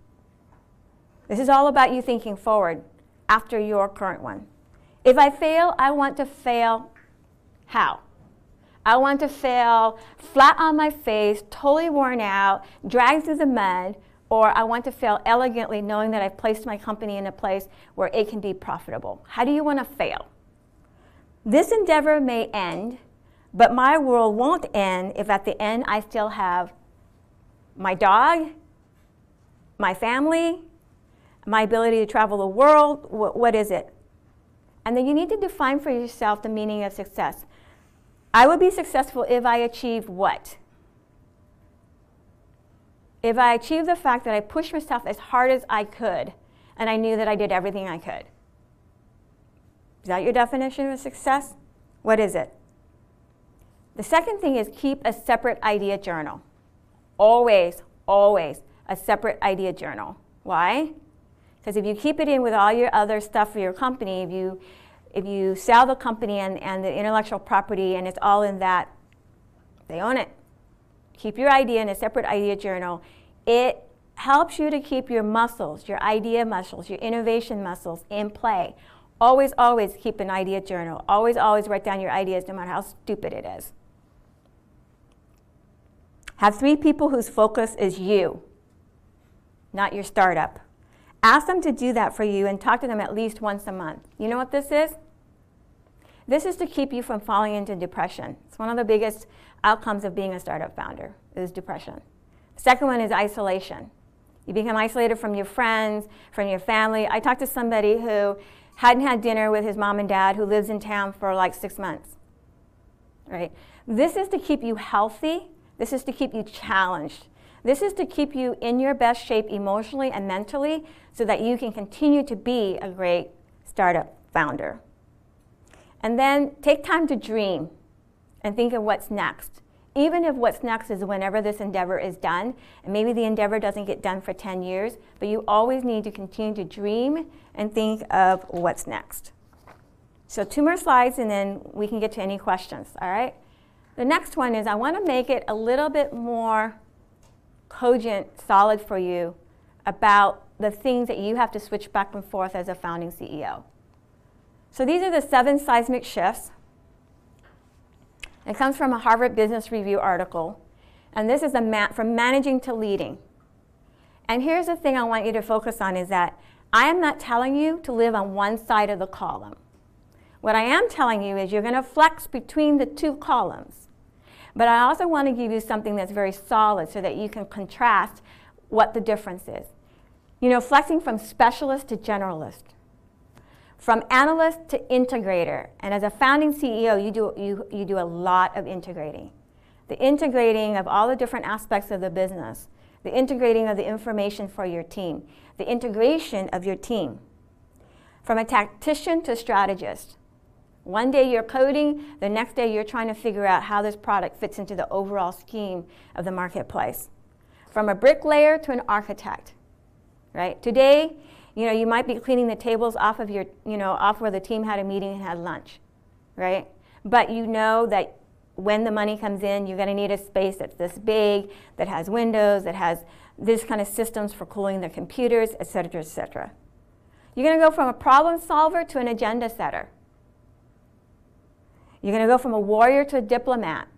This is all about you thinking forward after your current one. If I fail, I want to fail how? I want to fail flat on my face, totally worn out, dragged through the mud, or I want to fail elegantly knowing that I've placed my company in a place where it can be profitable. How do you want to fail? This endeavor may end, but my world won't end if at the end I still have my dog, my family, my ability to travel the world. What is it? And then you need to define for yourself the meaning of success. I would be successful if I achieved what? If I achieved the fact that I pushed myself as hard as I could and I knew that I did everything I could. Is that your definition of success? What is it? The second thing is keep a separate idea journal. Always, always a separate idea journal. Why? Because if you keep it in with all your other stuff for your company, if you sell the company and the intellectual property and it's all in that, they own it. Keep your idea in a separate idea journal. It helps you to keep your muscles, your idea muscles, your innovation muscles in play. Always, always keep an idea journal. Always, always write down your ideas, no matter how stupid it is. Have 3 people whose focus is you, not your startup. Ask them to do that for you and talk to them at least once a month. You know what this is? This is to keep you from falling into depression. It's one of the biggest outcomes of being a startup founder, is depression. The second one is isolation. You become isolated from your friends, from your family. I talked to somebody who hadn't had dinner with his mom and dad, who lives in town for like 6 months. Right? This is to keep you healthy. This is to keep you challenged. This is to keep you in your best shape emotionally and mentally so that you can continue to be a great startup founder. And then take time to dream and think of what's next. Even if what's next is whenever this endeavor is done, and maybe the endeavor doesn't get done for 10 years, but you always need to continue to dream and think of what's next. So 2 more slides and then we can get to any questions, all right? The next one is I want to make it a little bit more cogent, solid for you about the things that you have to switch back and forth as a founding CEO. So these are the 7 seismic shifts. It comes from a Harvard Business Review article. And this is from managing to leading. And here's the thing I want you to focus on is that I am not telling you to live on one side of the column. What I am telling you is you're going to flex between the 2 columns. But I also want to give you something that's very solid so that you can contrast what the difference is. You know, flexing from specialist to generalist. From analyst to integrator. And as a founding CEO, you do a lot of integrating. The integrating of all the different aspects of the business. The integrating of the information for your team. The integration of your team. From a tactician to strategist. One day you're coding, the next day you're trying to figure out how this product fits into the overall scheme of the marketplace. From a bricklayer to an architect, right? Today, you know, you might be cleaning the tables off of your, off where the team had a meeting and had lunch, right? But you know that when the money comes in, you're going to need a space that's this big, that has windows, that has this kind of systems for cooling the computers, et cetera, et cetera. You're going to go from a problem solver to an agenda setter. You're going to go from a warrior to a diplomat.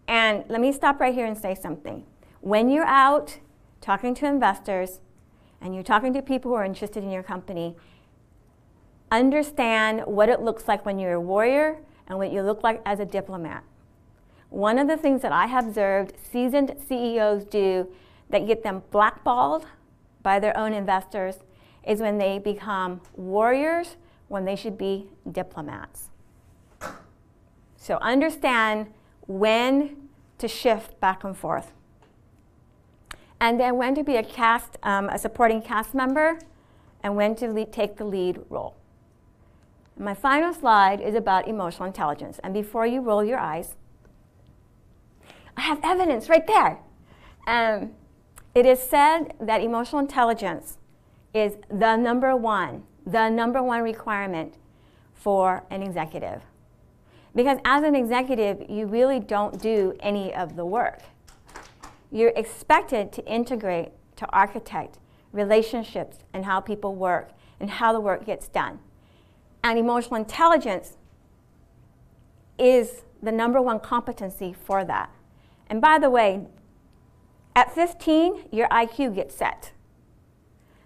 And let me stop right here and say something. When you're out talking to investors and you're talking to people who are interested in your company, understand what it looks like when you're a warrior and what you look like as a diplomat. One of the things that I have observed seasoned CEOs do that get them blackballed by their own investors is when they become warriors when they should be diplomats. So understand when to shift back and forth. And then when to be a supporting cast member, and when to take the lead role. And my final slide is about emotional intelligence. And before you roll your eyes, I have evidence right there. It is said that emotional intelligence is the number one requirement for an executive. Because as an executive, you really don't do any of the work. You're expected to integrate, to architect relationships and how people work and how the work gets done. And emotional intelligence is the number one competency for that. And by the way, at 15, your IQ gets set.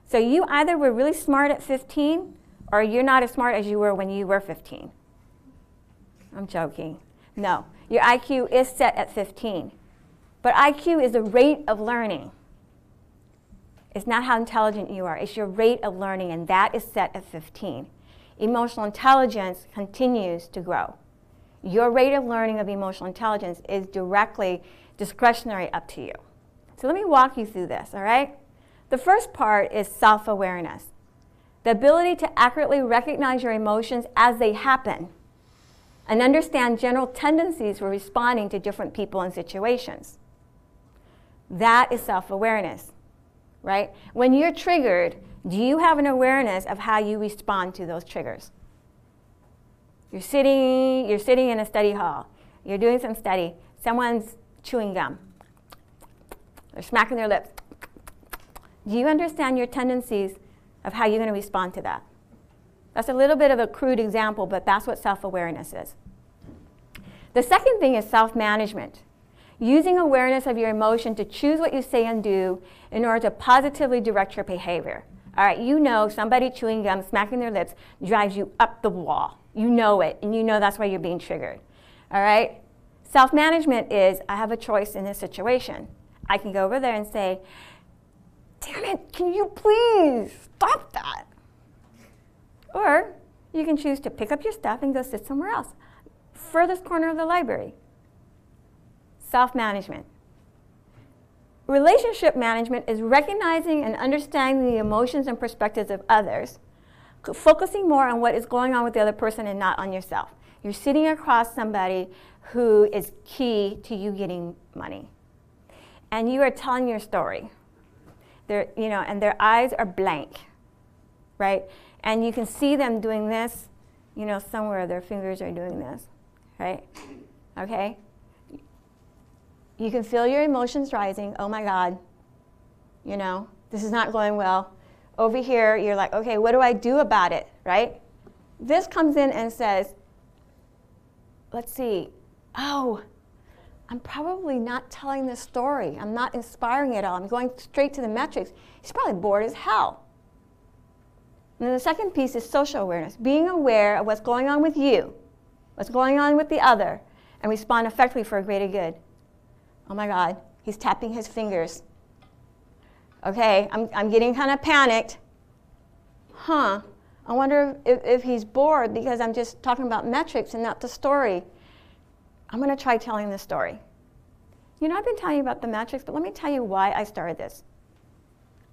So you either were really smart at 15 or you're not as smart as you were when you were 15. I'm joking. No, your IQ is set at 15. But IQ is the rate of learning. It's not how intelligent you are. It's your rate of learning, and that is set at 15. Emotional intelligence continues to grow. Your rate of learning of emotional intelligence is directly discretionary up to you. So let me walk you through this, all right? The first part is self-awareness. The ability to accurately recognize your emotions as they happen and understand general tendencies for responding to different people and situations. That is self-awareness, right? When you're triggered, do you have an awareness of how you respond to those triggers? You're sitting in a study hall. You're doing some study. Someone's chewing gum. They're smacking their lips. Do you understand your tendencies of how you're going to respond to that? That's a little bit of a crude example, but that's what self-awareness is. The second thing is self-management. Using awareness of your emotion to choose what you say and do in order to positively direct your behavior. All right, you know somebody chewing gum, smacking their lips, drives you up the wall. You know it, and you know that's why you're being triggered. All right? Self-management is, I have a choice in this situation. I can go over there and say, damn it, can you please stop that? Or you can choose to pick up your stuff and go sit somewhere else. Furthest corner of the library. Self-management. Relationship management is recognizing and understanding the emotions and perspectives of others, focusing more on what is going on with the other person and not on yourself. You're sitting across somebody who is key to you getting money. And you are telling your story. And their eyes are blank, right? And you can see them doing this, somewhere their fingers are doing this, right? Okay? You can feel your emotions rising. Oh my God, this is not going well. Over here, you're like, okay, what do I do about it, right? This comes in and says, let's see, oh, I'm probably not telling this story. I'm not inspiring it all. I'm going straight to the metrics. He's probably bored as hell. And then the second piece is social awareness, being aware of what's going on with you, what's going on with the other, and respond effectively for a greater good. Oh my God, he's tapping his fingers. Okay, I'm getting kind of panicked. I wonder if he's bored because I'm just talking about metrics and not the story. I'm going to try telling the story. I've been telling you about the metrics, but let me tell you why I started this.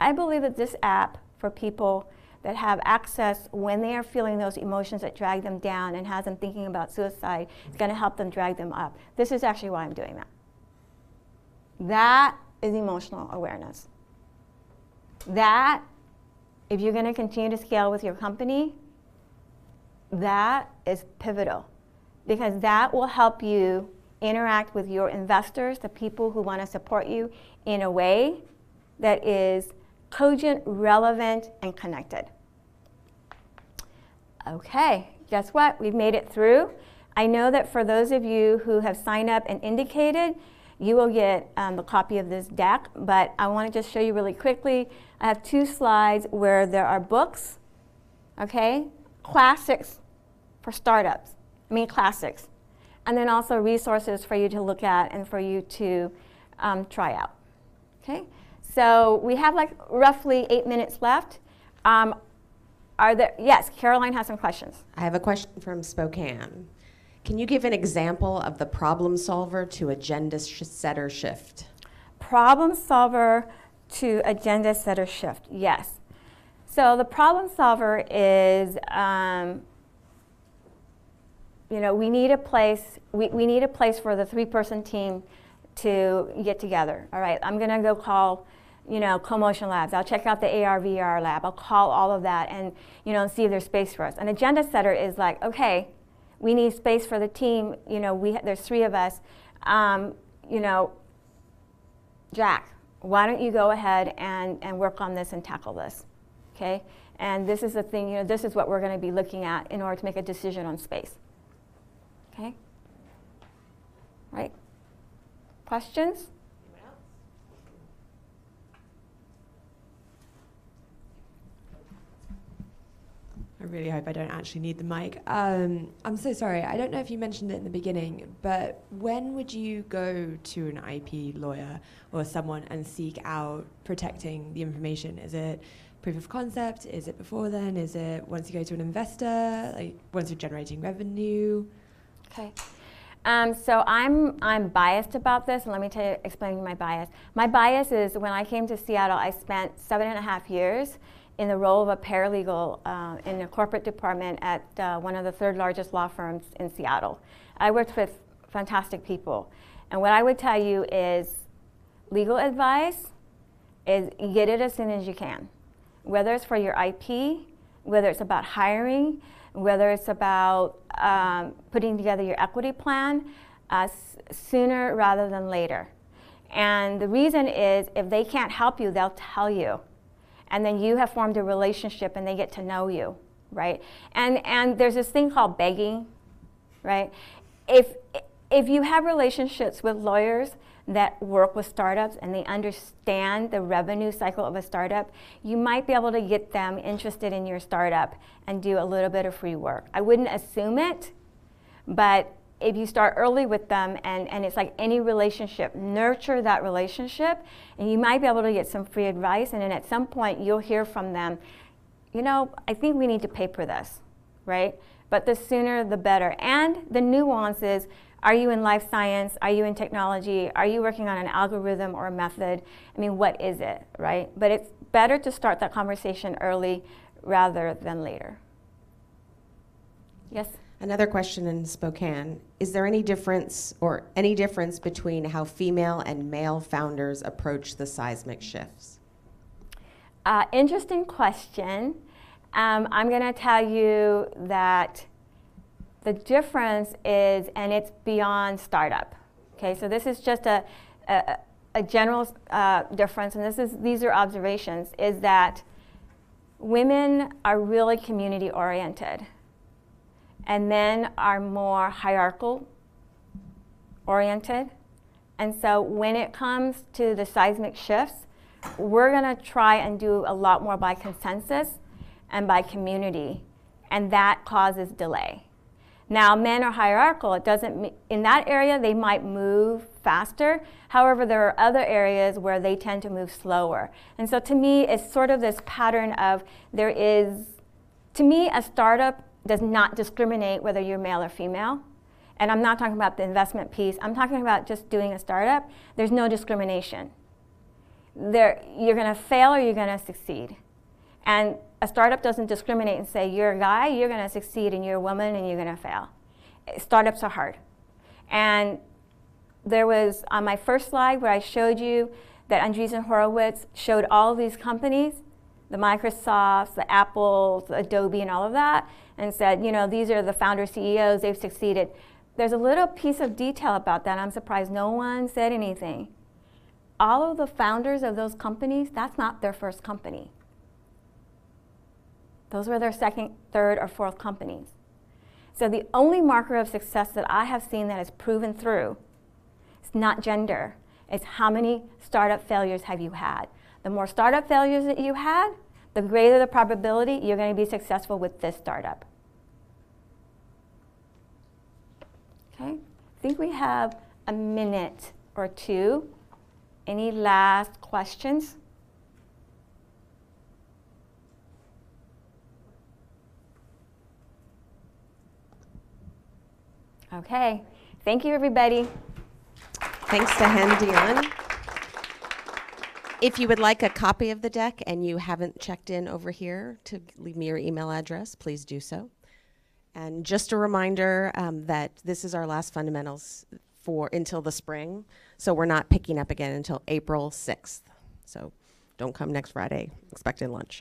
I believe that this app for people that have access when they are feeling those emotions that drag them down and has them thinking about suicide is going to help them drag them up. This is actually why I'm doing that. That is emotional awareness. That, if you're going to continue to scale with your company, that is pivotal because that will help you interact with your investors, the people who want to support you in a way that is cogent, relevant, and connected. Okay, guess what? We've made it through. I know that for those of you who have signed up and indicated, you will get a copy of this deck, but I want to just show you really quickly. I have 2 slides where there are books, okay, classics for startups, classics, and then also resources for you to look at and for you to try out, okay? So we have like roughly 8 minutes left. Yes, Caroline has some questions. I have a question from Spokane. Can you give an example of the problem solver to agenda setter shift? Problem solver to agenda setter shift, yes. So the problem solver is, we need a place. We need a place for the 3-person team to get together. All right, I'm gonna go call, CoMotion Labs. I'll check out the AR/VR lab. I'll call all of that and see if there's space for us. An agenda setter is like, okay, we need space for the team. There's 3 of us. Jack, why don't you go ahead and work on this and tackle this, okay? And this is the thing, this is what we're going to be looking at in order to make a decision on space, okay? Right? Questions? I really hope I don't actually need the mic. I'm so sorry. I don't know if you mentioned it in the beginning, but when would you go to an IP lawyer or someone and seek out protecting the information? Is it proof of concept? Is it before then? Is it once you go to an investor? Like once you're generating revenue? Okay. So I'm biased about this, and let me explain my bias. My bias is when I came to Seattle, I spent 7.5 years in the role of a paralegal in a corporate department at one of the 3rd largest law firms in Seattle. I worked with fantastic people. And what I would tell you is legal advice is get it as soon as you can. Whether it's for your IP, whether it's about hiring, whether it's about putting together your equity plan, sooner rather than later. And the reason is if they can't help you, they'll tell you. and then you have formed a relationship and they get to know you, right? And there's this thing called begging, right? If you have relationships with lawyers that work with startups and they understand the revenue cycle of a startup, you might be able to get them interested in your startup and do a little bit of free work. I wouldn't assume it, but if you start early with them, and it's like any relationship, nurture that relationship, and you might be able to get some free advice, and then at some point you'll hear from them, you know, I think we need to pay for this, right? But the sooner the better. And the nuances, are you in life science? Are you in technology? Are you working on an algorithm or a method? I mean, what is it, right? But it's better to start that conversation early rather than later. Yes? Another question in Spokane. Is there any difference between how female and male founders approach the seismic shifts? Interesting question. I'm going to tell you that the difference is, and it's beyond startup. Okay, so this is just a general difference, and these are observations, is that women are really community oriented, and men are more hierarchical oriented. And so when it comes to the seismic shifts, we're going to try and do a lot more by consensus and by community, and that causes delay. Now, men are hierarchical. It doesn't mean, in that area they might move faster. However, there are other areas where they tend to move slower. And so to me, it's sort of this pattern of to me, a startup does not discriminate whether you're male or female. And I'm not talking about the investment piece. I'm talking about just doing a startup. There's no discrimination. You're going to fail or you're going to succeed. And a startup doesn't discriminate and say, you're a guy, you're going to succeed, and you're a woman, and you're going to fail. Startups are hard. And there was, on my first slide where I showed you that Andreessen Horowitz showed all of these companies, the Microsofts, the Apples, the Adobe, and all of that, and said, you know, these are the founder CEOs, they've succeeded. There's a little piece of detail about that. I'm surprised no one said anything. All of the founders of those companies, that's not their first company. Those were their second, third, or fourth companies. So the only marker of success that I have seen that is proven through, it's not gender, it's how many startup failures have you had. The more startup failures that you had, the greater the probability you're going to be successful with this startup. Okay, I think we have a minute or two. Any last questions? Okay, thank you, everybody. Thanks to Hen Dion. If you would like a copy of the deck and you haven't checked in over here to leave me your email address, please do so. And just a reminder that this is our last fundamentals until the spring, so we're not picking up again until April 6th. So don't come next Friday expecting lunch.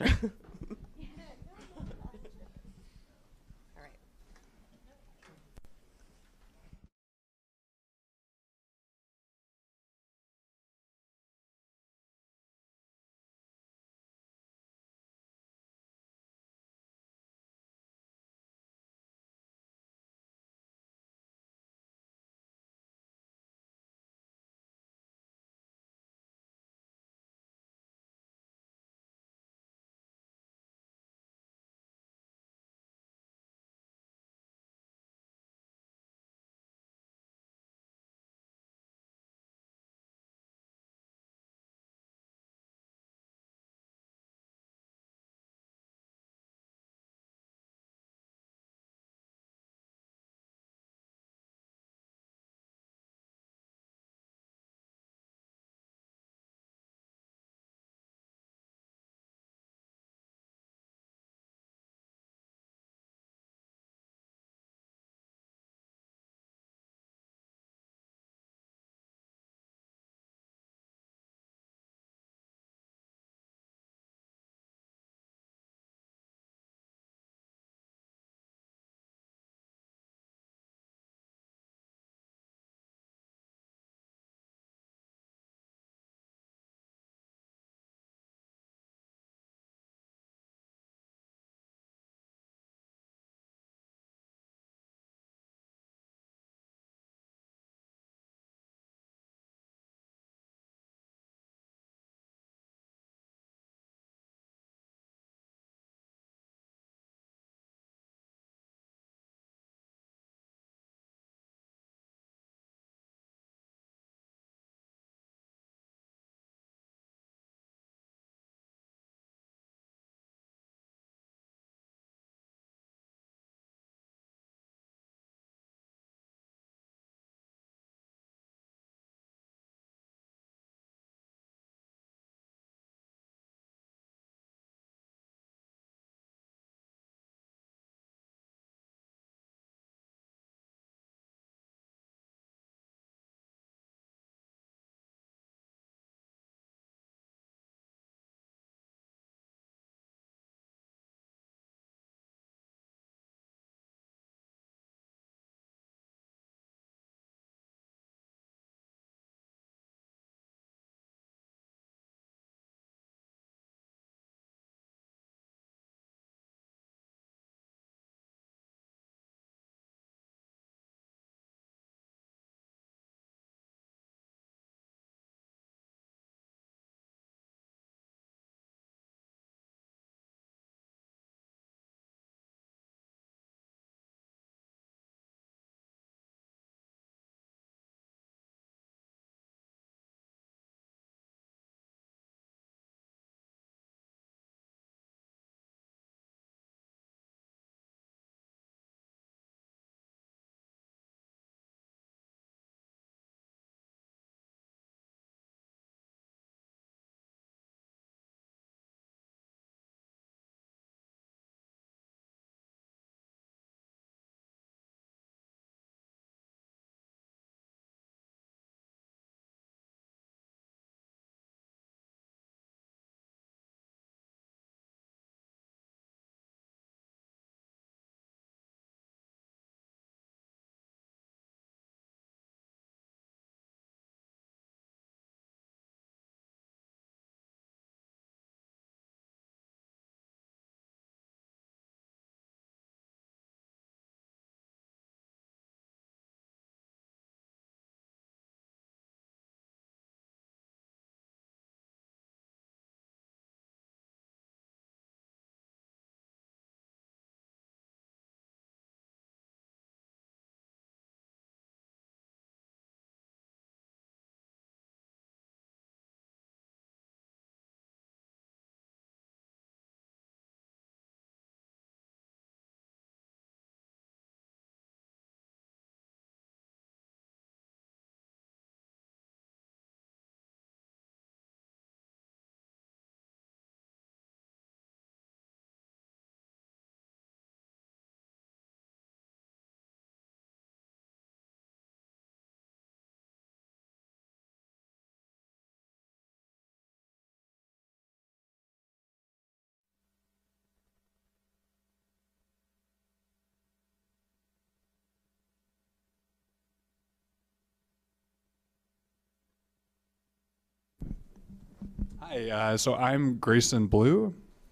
Hi, so I'm Grayson Blue.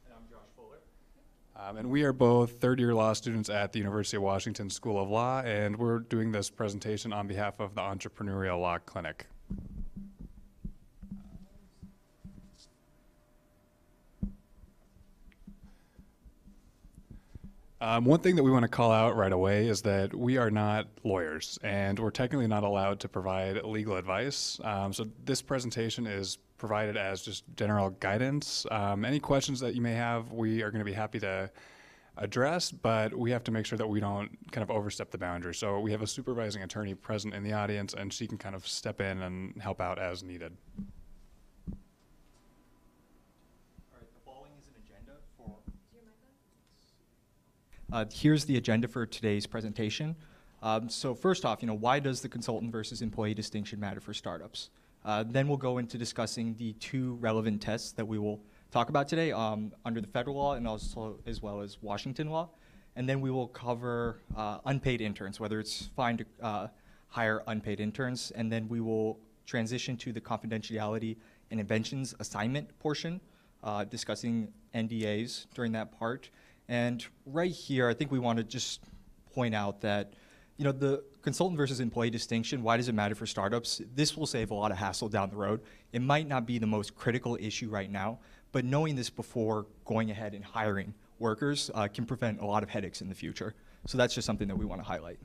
And I'm Josh Fuller. And we are both third-year law students at the University of Washington School of Law, and we're doing this presentation on behalf of the Entrepreneurial Law Clinic. One thing that we want to call out right away is that we are not lawyers, and we're technically not allowed to provide legal advice. So this presentation is provided as just general guidance. Any questions that you may have, we are going to be happy to address, but we have to make sure that we don't kind of overstep the boundary. So we have a supervising attorney present in the audience, and she can kind of step in and help out as needed. Here's the agenda for today's presentation. So first off, why does the consultant versus employee distinction matter for startups? Then we'll go into discussing the two relevant tests that we will talk about today under the federal law and also as well as Washington law. And then we will cover unpaid interns, whether it's fine to hire unpaid interns. And then we will transition to the confidentiality and inventions assignment portion, discussing NDAs during that part. And right here, I think we want to just point out that, the consultant versus employee distinction, why does it matter for startups? This will save a lot of hassle down the road. It might not be the most critical issue right now, but knowing this before going ahead and hiring workers can prevent a lot of headaches in the future. So that's just something that we want to highlight.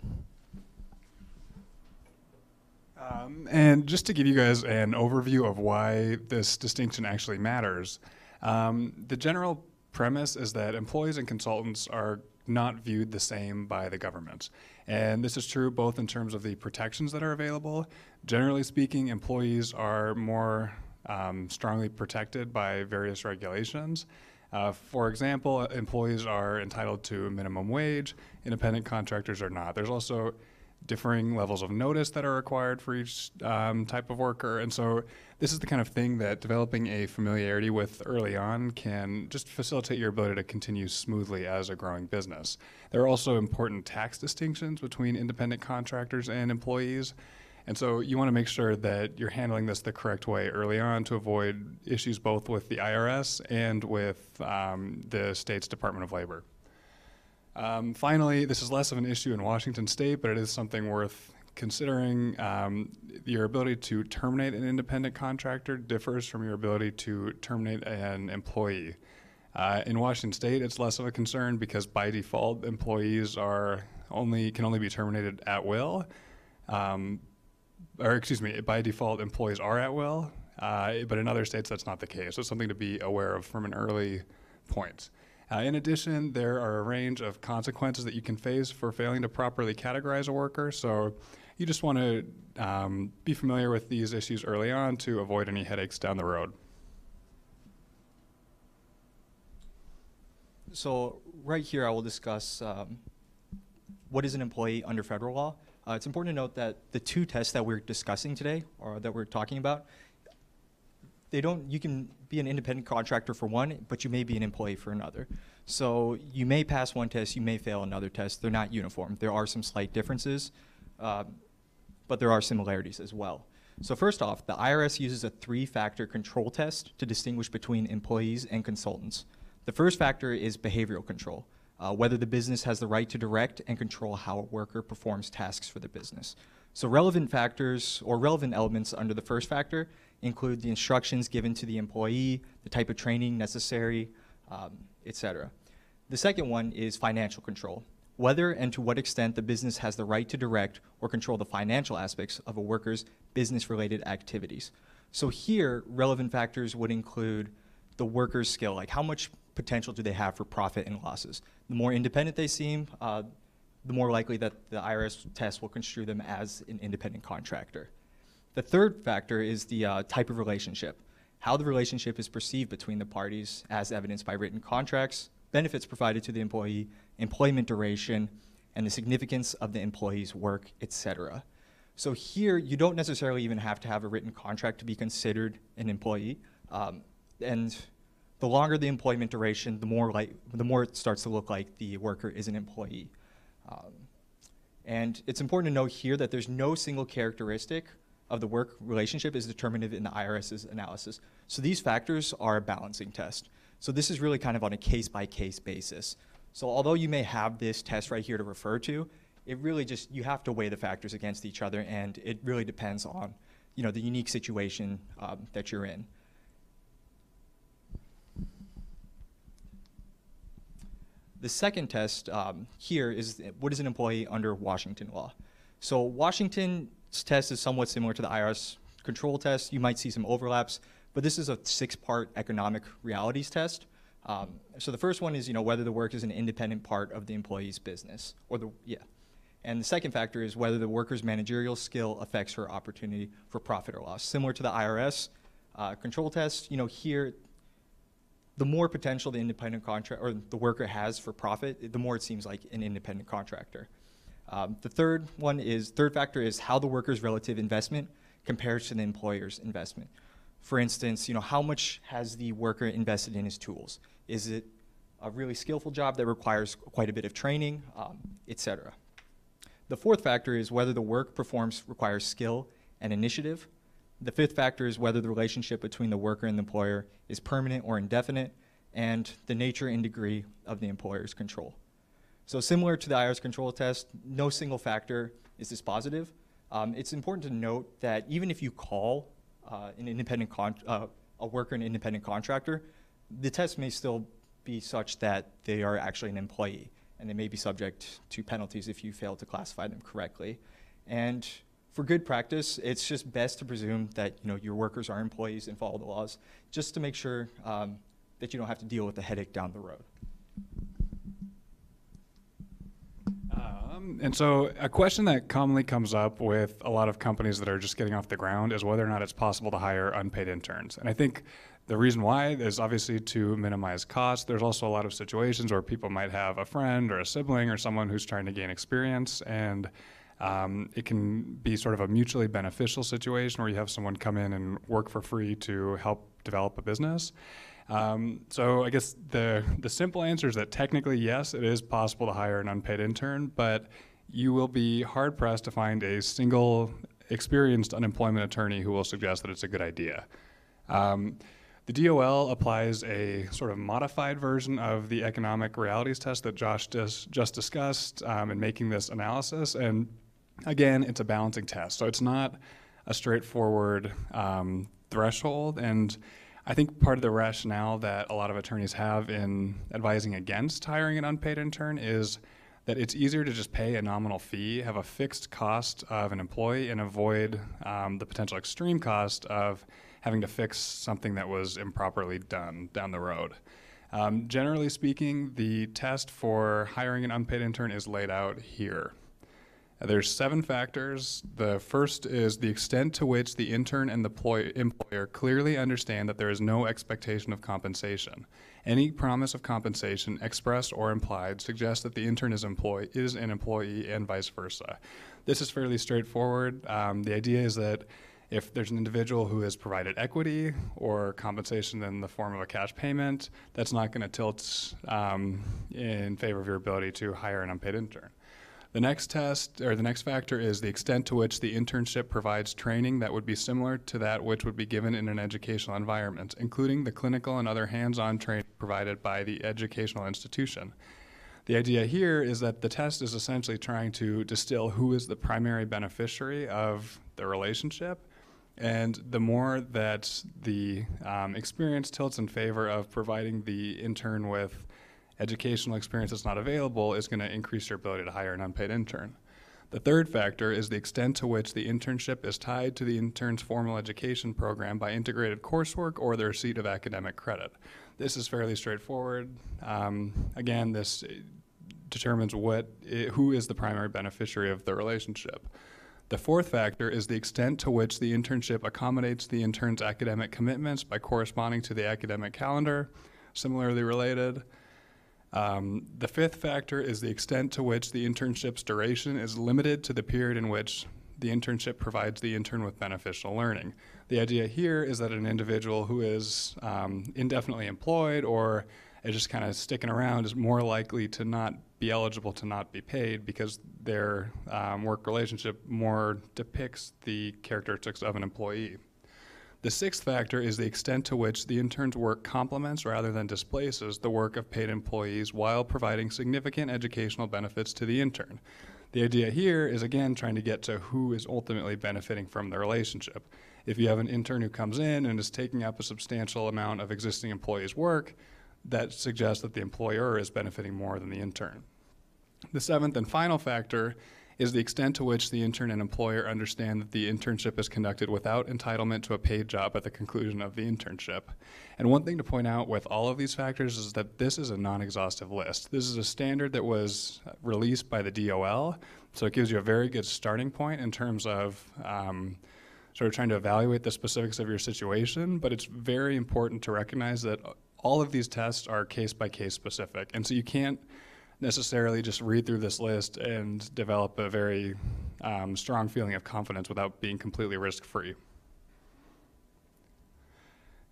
And just to give you guys an overview of why this distinction actually matters, the general premise is that employees and consultants are not viewed the same by the government. And this is true both in terms of the protections that are available. Generally speaking, employees are more strongly protected by various regulations. For example, employees are entitled to a minimum wage, independent contractors are not. There's also differing levels of notice that are required for each type of worker. And so this is the kind of thing that developing a familiarity with early on can just facilitate your ability to continue smoothly as a growing business. There are also important tax distinctions between independent contractors and employees. And so you want to make sure that you're handling this the correct way early on to avoid issues both with the IRS and with the state's Department of Labor. Finally, this is less of an issue in Washington State, but it is something worth considering. Your ability to terminate an independent contractor differs from your ability to terminate an employee. In Washington State, it's less of a concern because by default, employees can only be terminated at will. By default, employees are at will, but in other states, that's not the case. So it's something to be aware of from an early point. In addition, there are a range of consequences that you can face for failing to properly categorize a worker. So you just want to be familiar with these issues early on to avoid any headaches down the road. So right here, I will discuss what is an employee under federal law. It's important to note that the two tests that we're discussing today, or that we're talking about, you can be an independent contractor for one, but you may be an employee for another. So you may pass one test, you may fail another test. They're not uniform. There are some slight differences, but there are similarities as well. So first off, the IRS uses a 3-factor control test to distinguish between employees and consultants. The first factor is behavioral control, whether the business has the right to direct and control how a worker performs tasks for the business. So relevant factors or relevant elements under the first factor include the instructions given to the employee, the type of training necessary, etc. The second one is financial control, whether and to what extent the business has the right to direct or control the financial aspects of a worker's business-related activities. So here, relevant factors would include the worker's skill, like how much potential do they have for profit and losses. The more independent they seem, the more likely that the IRS test will construe them as an independent contractor. The third factor is the type of relationship, how the relationship is perceived between the parties as evidenced by written contracts, benefits provided to the employee, employment duration, and the significance of the employee's work, etc. So here, you don't necessarily even have to have a written contract to be considered an employee. And the longer the employment duration, the more it starts to look like the worker is an employee. And it's important to note here that there's no single characteristic of the work relationship is determinative in the IRS's analysis. So these factors are a balancing test. So this is really kind of on a case-by-case basis. So although you may have this test right here to refer to, it really just, you have to weigh the factors against each other, and it really depends on, you know, the unique situation that you're in. The second test here is, what is an employee under Washington law? So Washington's test is somewhat similar to the IRS control test. You might see some overlaps, but this is a 6-part economic realities test. So the first one is, you know, whether the work is an independent part of the employee's business, or and the second factor is whether the worker's managerial skill affects her opportunity for profit or loss. Similar to the IRS control test, you know, here, the more potential the independent contract or the worker has for profit, the more it seems like an independent contractor. The third factor is how the worker's relative investment compares to the employer's investment. For instance, you know, how much has the worker invested in his tools? Is it a really skillful job that requires quite a bit of training, et cetera? The fourth factor is whether the work performed requires skill and initiative. The fifth factor is whether the relationship between the worker and the employer is permanent or indefinite, and the nature and degree of the employer's control. So similar to the IRS control test, no single factor is dispositive. It's important to note that even if you call a worker an independent contractor, the test may still be such that they are actually an employee, and they may be subject to penalties if you fail to classify them correctly. And for good practice, it's just best to presume that, you know, your workers are employees and follow the laws, just to make sure that you don't have to deal with the headache down the road. And so a question that commonly comes up with a lot of companies that are just getting off the ground is whether or not it's possible to hire unpaid interns. And I think the reason why is obviously to minimize costs. There's also a lot of situations where people might have a friend or a sibling or someone who's trying to gain experience, and it can be sort of a mutually beneficial situation where you have someone come in and work for free to help develop a business. So I guess the simple answer is that technically, yes, it is possible to hire an unpaid intern, but you will be hard-pressed to find a single experienced unemployment attorney who will suggest that it's a good idea. The DOL applies a sort of modified version of the economic realities test that Josh just discussed in making this analysis, and again, it's a balancing test, so it's not a straightforward threshold. And I think part of the rationale that a lot of attorneys have in advising against hiring an unpaid intern is that it's easier to just pay a nominal fee, have a fixed cost of an employee, and avoid the potential extreme cost of having to fix something that was improperly done down the road. Generally speaking, the test for hiring an unpaid intern is laid out here. There's 7 factors. The first is the extent to which the intern and the employer clearly understand that there is no expectation of compensation. Any promise of compensation, expressed or implied, suggests that the intern is an employee and vice versa. This is fairly straightforward. The idea is that if there's an individual who has provided equity or compensation in the form of a cash payment, that's not going to tilt in favor of your ability to hire an unpaid intern. The next factor is the extent to which the internship provides training that would be similar to that which would be given in an educational environment, including the clinical and other hands-on training provided by the educational institution. The idea here is that the test is essentially trying to distill who is the primary beneficiary of the relationship, and the more that the experience tilts in favor of providing the intern with educational experience that's not available is going to increase your ability to hire an unpaid intern. The third factor is the extent to which the internship is tied to the intern's formal education program by integrated coursework or the receipt of academic credit. This is fairly straightforward. Again, this determines who is the primary beneficiary of the relationship. The fourth factor is the extent to which the internship accommodates the intern's academic commitments by corresponding to the academic calendar, similarly related. The fifth factor is the extent to which the internship's duration is limited to the period in which the internship provides the intern with beneficial learning. The idea here is that an individual who is indefinitely employed or is just kind of sticking around is more likely to not be eligible to not be paid because their work relationship more depicts the characteristics of an employee. The sixth factor is the extent to which the intern's work complements rather than displaces the work of paid employees while providing significant educational benefits to the intern. The idea here is, again, trying to get to who is ultimately benefiting from the relationship. If you have an intern who comes in and is taking up a substantial amount of existing employees' work, that suggests that the employer is benefiting more than the intern. The seventh and final factor is the extent to which the intern and employer understand that the internship is conducted without entitlement to a paid job at the conclusion of the internship. And one thing to point out with all of these factors is that this is a non-exhaustive list. This is a standard that was released by the DOL, so it gives you a very good starting point in terms of sort of trying to evaluate the specifics of your situation, but it's very important to recognize that all of these tests are case-by-case specific, and so you can't necessarily just read through this list and develop a very strong feeling of confidence without being completely risk-free.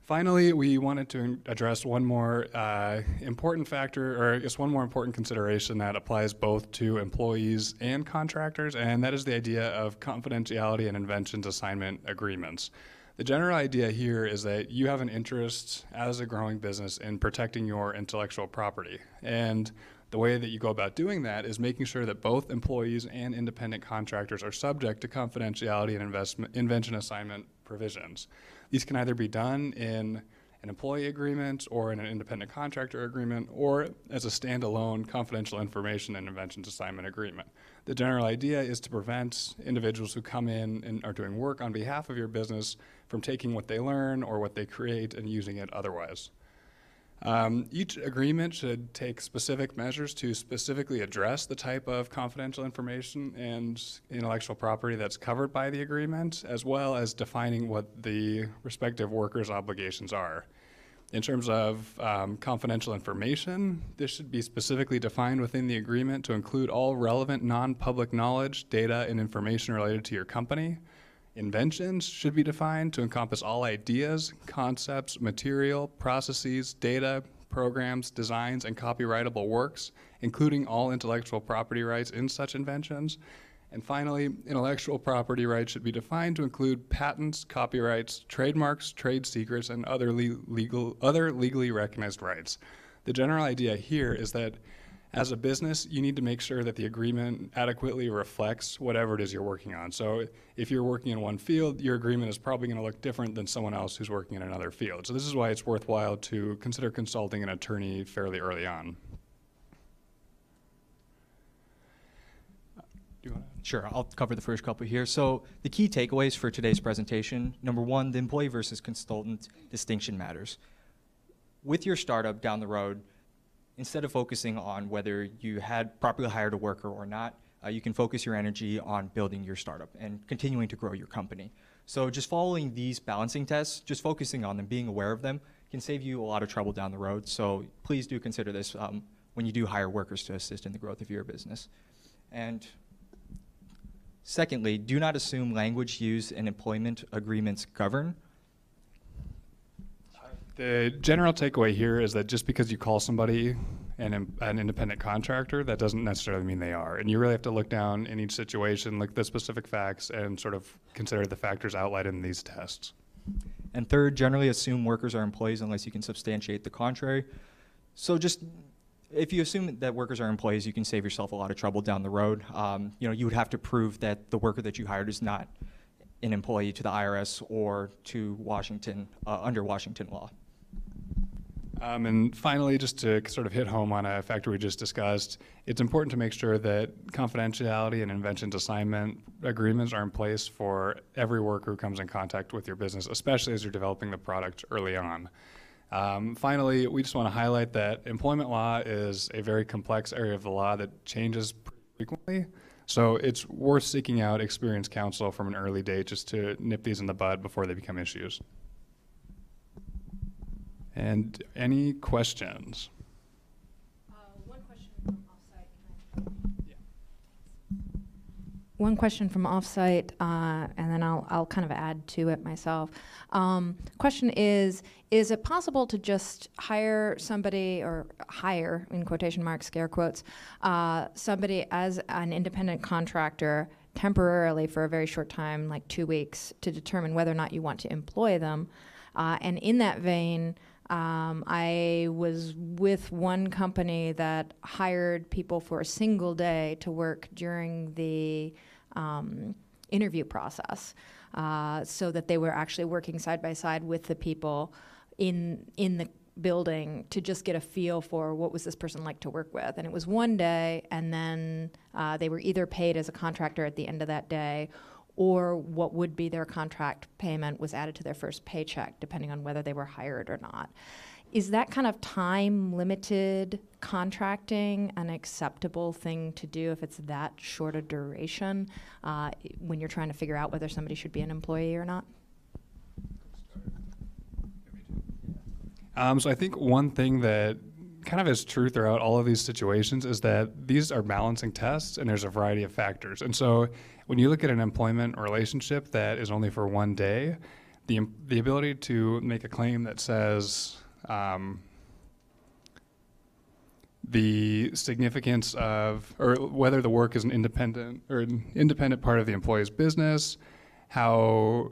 Finally, we wanted to address one more important factor, or I guess one more important consideration that applies both to employees and contractors, and that is the idea of confidentiality and inventions assignment agreements. The general idea here is that you have an interest as a growing business in protecting your intellectual property. And the way that you go about doing that is making sure that both employees and independent contractors are subject to confidentiality and invention assignment provisions. These can either be done in an employee agreement or in an independent contractor agreement or as a standalone confidential information and inventions assignment agreement. The general idea is to prevent individuals who come in and are doing work on behalf of your business from taking what they learn or what they create and using it otherwise. Each agreement should take specific measures to specifically address the type of confidential information and intellectual property that's covered by the agreement, as well as defining what the respective workers' obligations are. In terms of confidential information, this should be specifically defined within the agreement to include all relevant non-public knowledge, data, and information related to your company. Inventions should be defined to encompass all ideas, concepts, material, processes, data, programs, designs, and copyrightable works, including all intellectual property rights in such inventions. And finally, intellectual property rights should be defined to include patents, copyrights, trademarks, trade secrets, and other legally recognized rights. The general idea here is that as a business, you need to make sure that the agreement adequately reflects whatever it is you're working on. So if you're working in one field, your agreement is probably going to look different than someone else who's working in another field. So this is why it's worthwhile to consider consulting an attorney fairly early on. Do you want to? Sure, I'll cover the first couple here. So the key takeaways for today's presentation, number one, the employee versus consultant distinction matters. With your startup down the road, instead of focusing on whether you had properly hired a worker or not, you can focus your energy on building your startup and continuing to grow your company. So just following these balancing tests, just focusing on them, being aware of them, can save you a lot of trouble down the road. So please do consider this when you do hire workers to assist in the growth of your business. And secondly, do not assume language used in employment agreements govern. The general takeaway here is that just because you call somebody an independent contractor, that doesn't necessarily mean they are. And you really have to look down in each situation, look at the specific facts, and sort of consider the factors outlined in these tests. And third, generally assume workers are employees unless you can substantiate the contrary. So just, if you assume that workers are employees, you can save yourself a lot of trouble down the road. You would have to prove that the worker that you hired is not an employee to the IRS or to Washington, under Washington law. And finally, just to sort of hit home on a factor we just discussed, it's important to make sure that confidentiality and inventions assignment agreements are in place for every worker who comes in contact with your business, especially as you're developing the product early on. Finally, we just want to highlight that employment law is a very complex area of the law that changes pretty frequently. So it's worth seeking out experienced counsel from an early date just to nip these in the bud before they become issues. And any questions? One question from offsite. one question from offsite, and then I'll kind of add to it myself. Question is it possible to just hire somebody, or hire, in quotation marks, scare quotes, somebody as an independent contractor temporarily for a very short time, like 2 weeks, to determine whether or not you want to employ them? And in that vein, I was with one company that hired people for a single day to work during the interview process, so that they were actually working side by side with the people in the building to just get a feel for what was this person like to work with. And it was 1 day, and then they were either paid as a contractor at the end of that day, or what would be their contract payment was added to their first paycheck, depending on whether they were hired or not. Is that kind of time-limited contracting an acceptable thing to do if it's that short a duration when you're trying to figure out whether somebody should be an employee or not? So I think one thing that kind of is true throughout all of these situations is that these are balancing tests, and there's a variety of factors. And so when you look at an employment relationship that is only for 1 day, the ability to make a claim that says the significance of, or whether the work is an independent part of the employee's business, how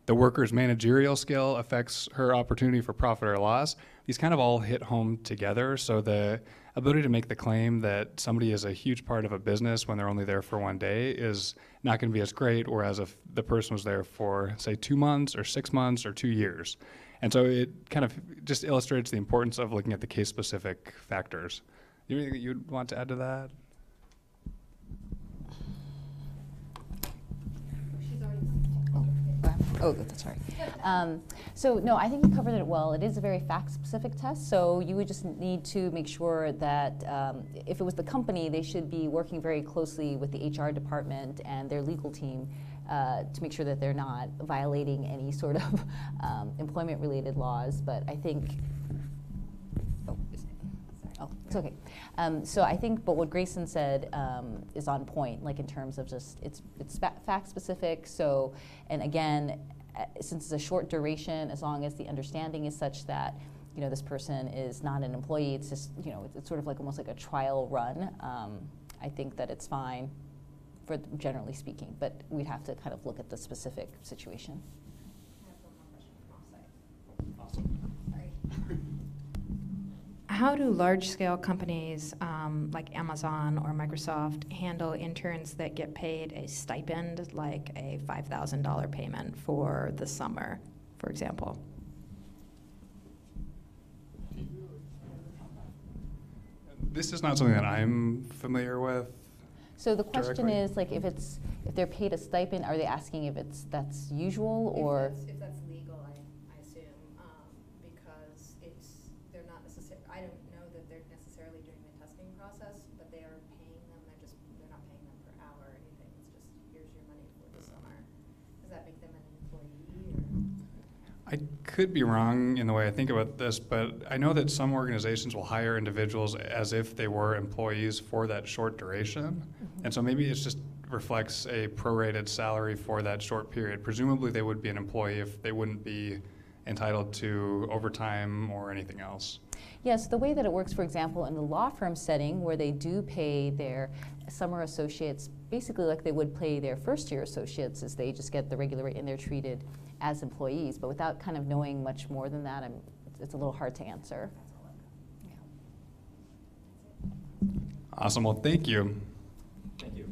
the worker's managerial skill affects her opportunity for profit or loss. These kind of all hit home together. So the ability to make the claim that somebody is a huge part of a business when they're only there for 1 day is not going to be as great, whereas if the person was there for, say, 2 months or 6 months or 2 years. And so it kind of just illustrates the importance of looking at the case-specific factors. Anything you'd want to add to that? Oh, that's right. So no, I think you covered it well. It is a very fact-specific test, so you would just need to make sure that if it was the company, they should be working very closely with the HR department and their legal team to make sure that they're not violating any sort of employment-related laws. But I think, it's okay. So I think, but what Grayson said is on point, like in terms of just, it's fact specific. So, and again, since it's a short duration, as long as the understanding is such that, you know, this person is not an employee, it's just, you know, it's sort of like almost like a trial run. I think that it's fine, for generally speaking, but we'd have to kind of look at the specific situation. How do large-scale companies like Amazon or Microsoft handle interns that get paid a stipend, like a $5,000 payment for the summer, for example? This is not something that I'm familiar with. So the question directly. is, like, if they're paid a stipend, are they asking if that's usual, or? If that's legal, I assume, because they're not necessarily, I don't know that they're necessarily doing the testing process, but they are paying them, they're not paying them per hour or anything, it's just, here's your money for the summer. Does that make them an employee, or? I could be wrong in the way I think about this, but I know that some organizations will hire individuals as if they were employees for that short duration. And so maybe it just reflects a prorated salary for that short period. Presumably they would be an employee if they wouldn't be entitled to overtime or anything else. Yes, the way that it works, for example, in the law firm setting where they do pay their summer associates basically like they would pay their first-year associates, is they just get the regular rate and they're treated as employees. But without kind of knowing much more than that, it's a little hard to answer. Awesome. Well, thank you. Thank you.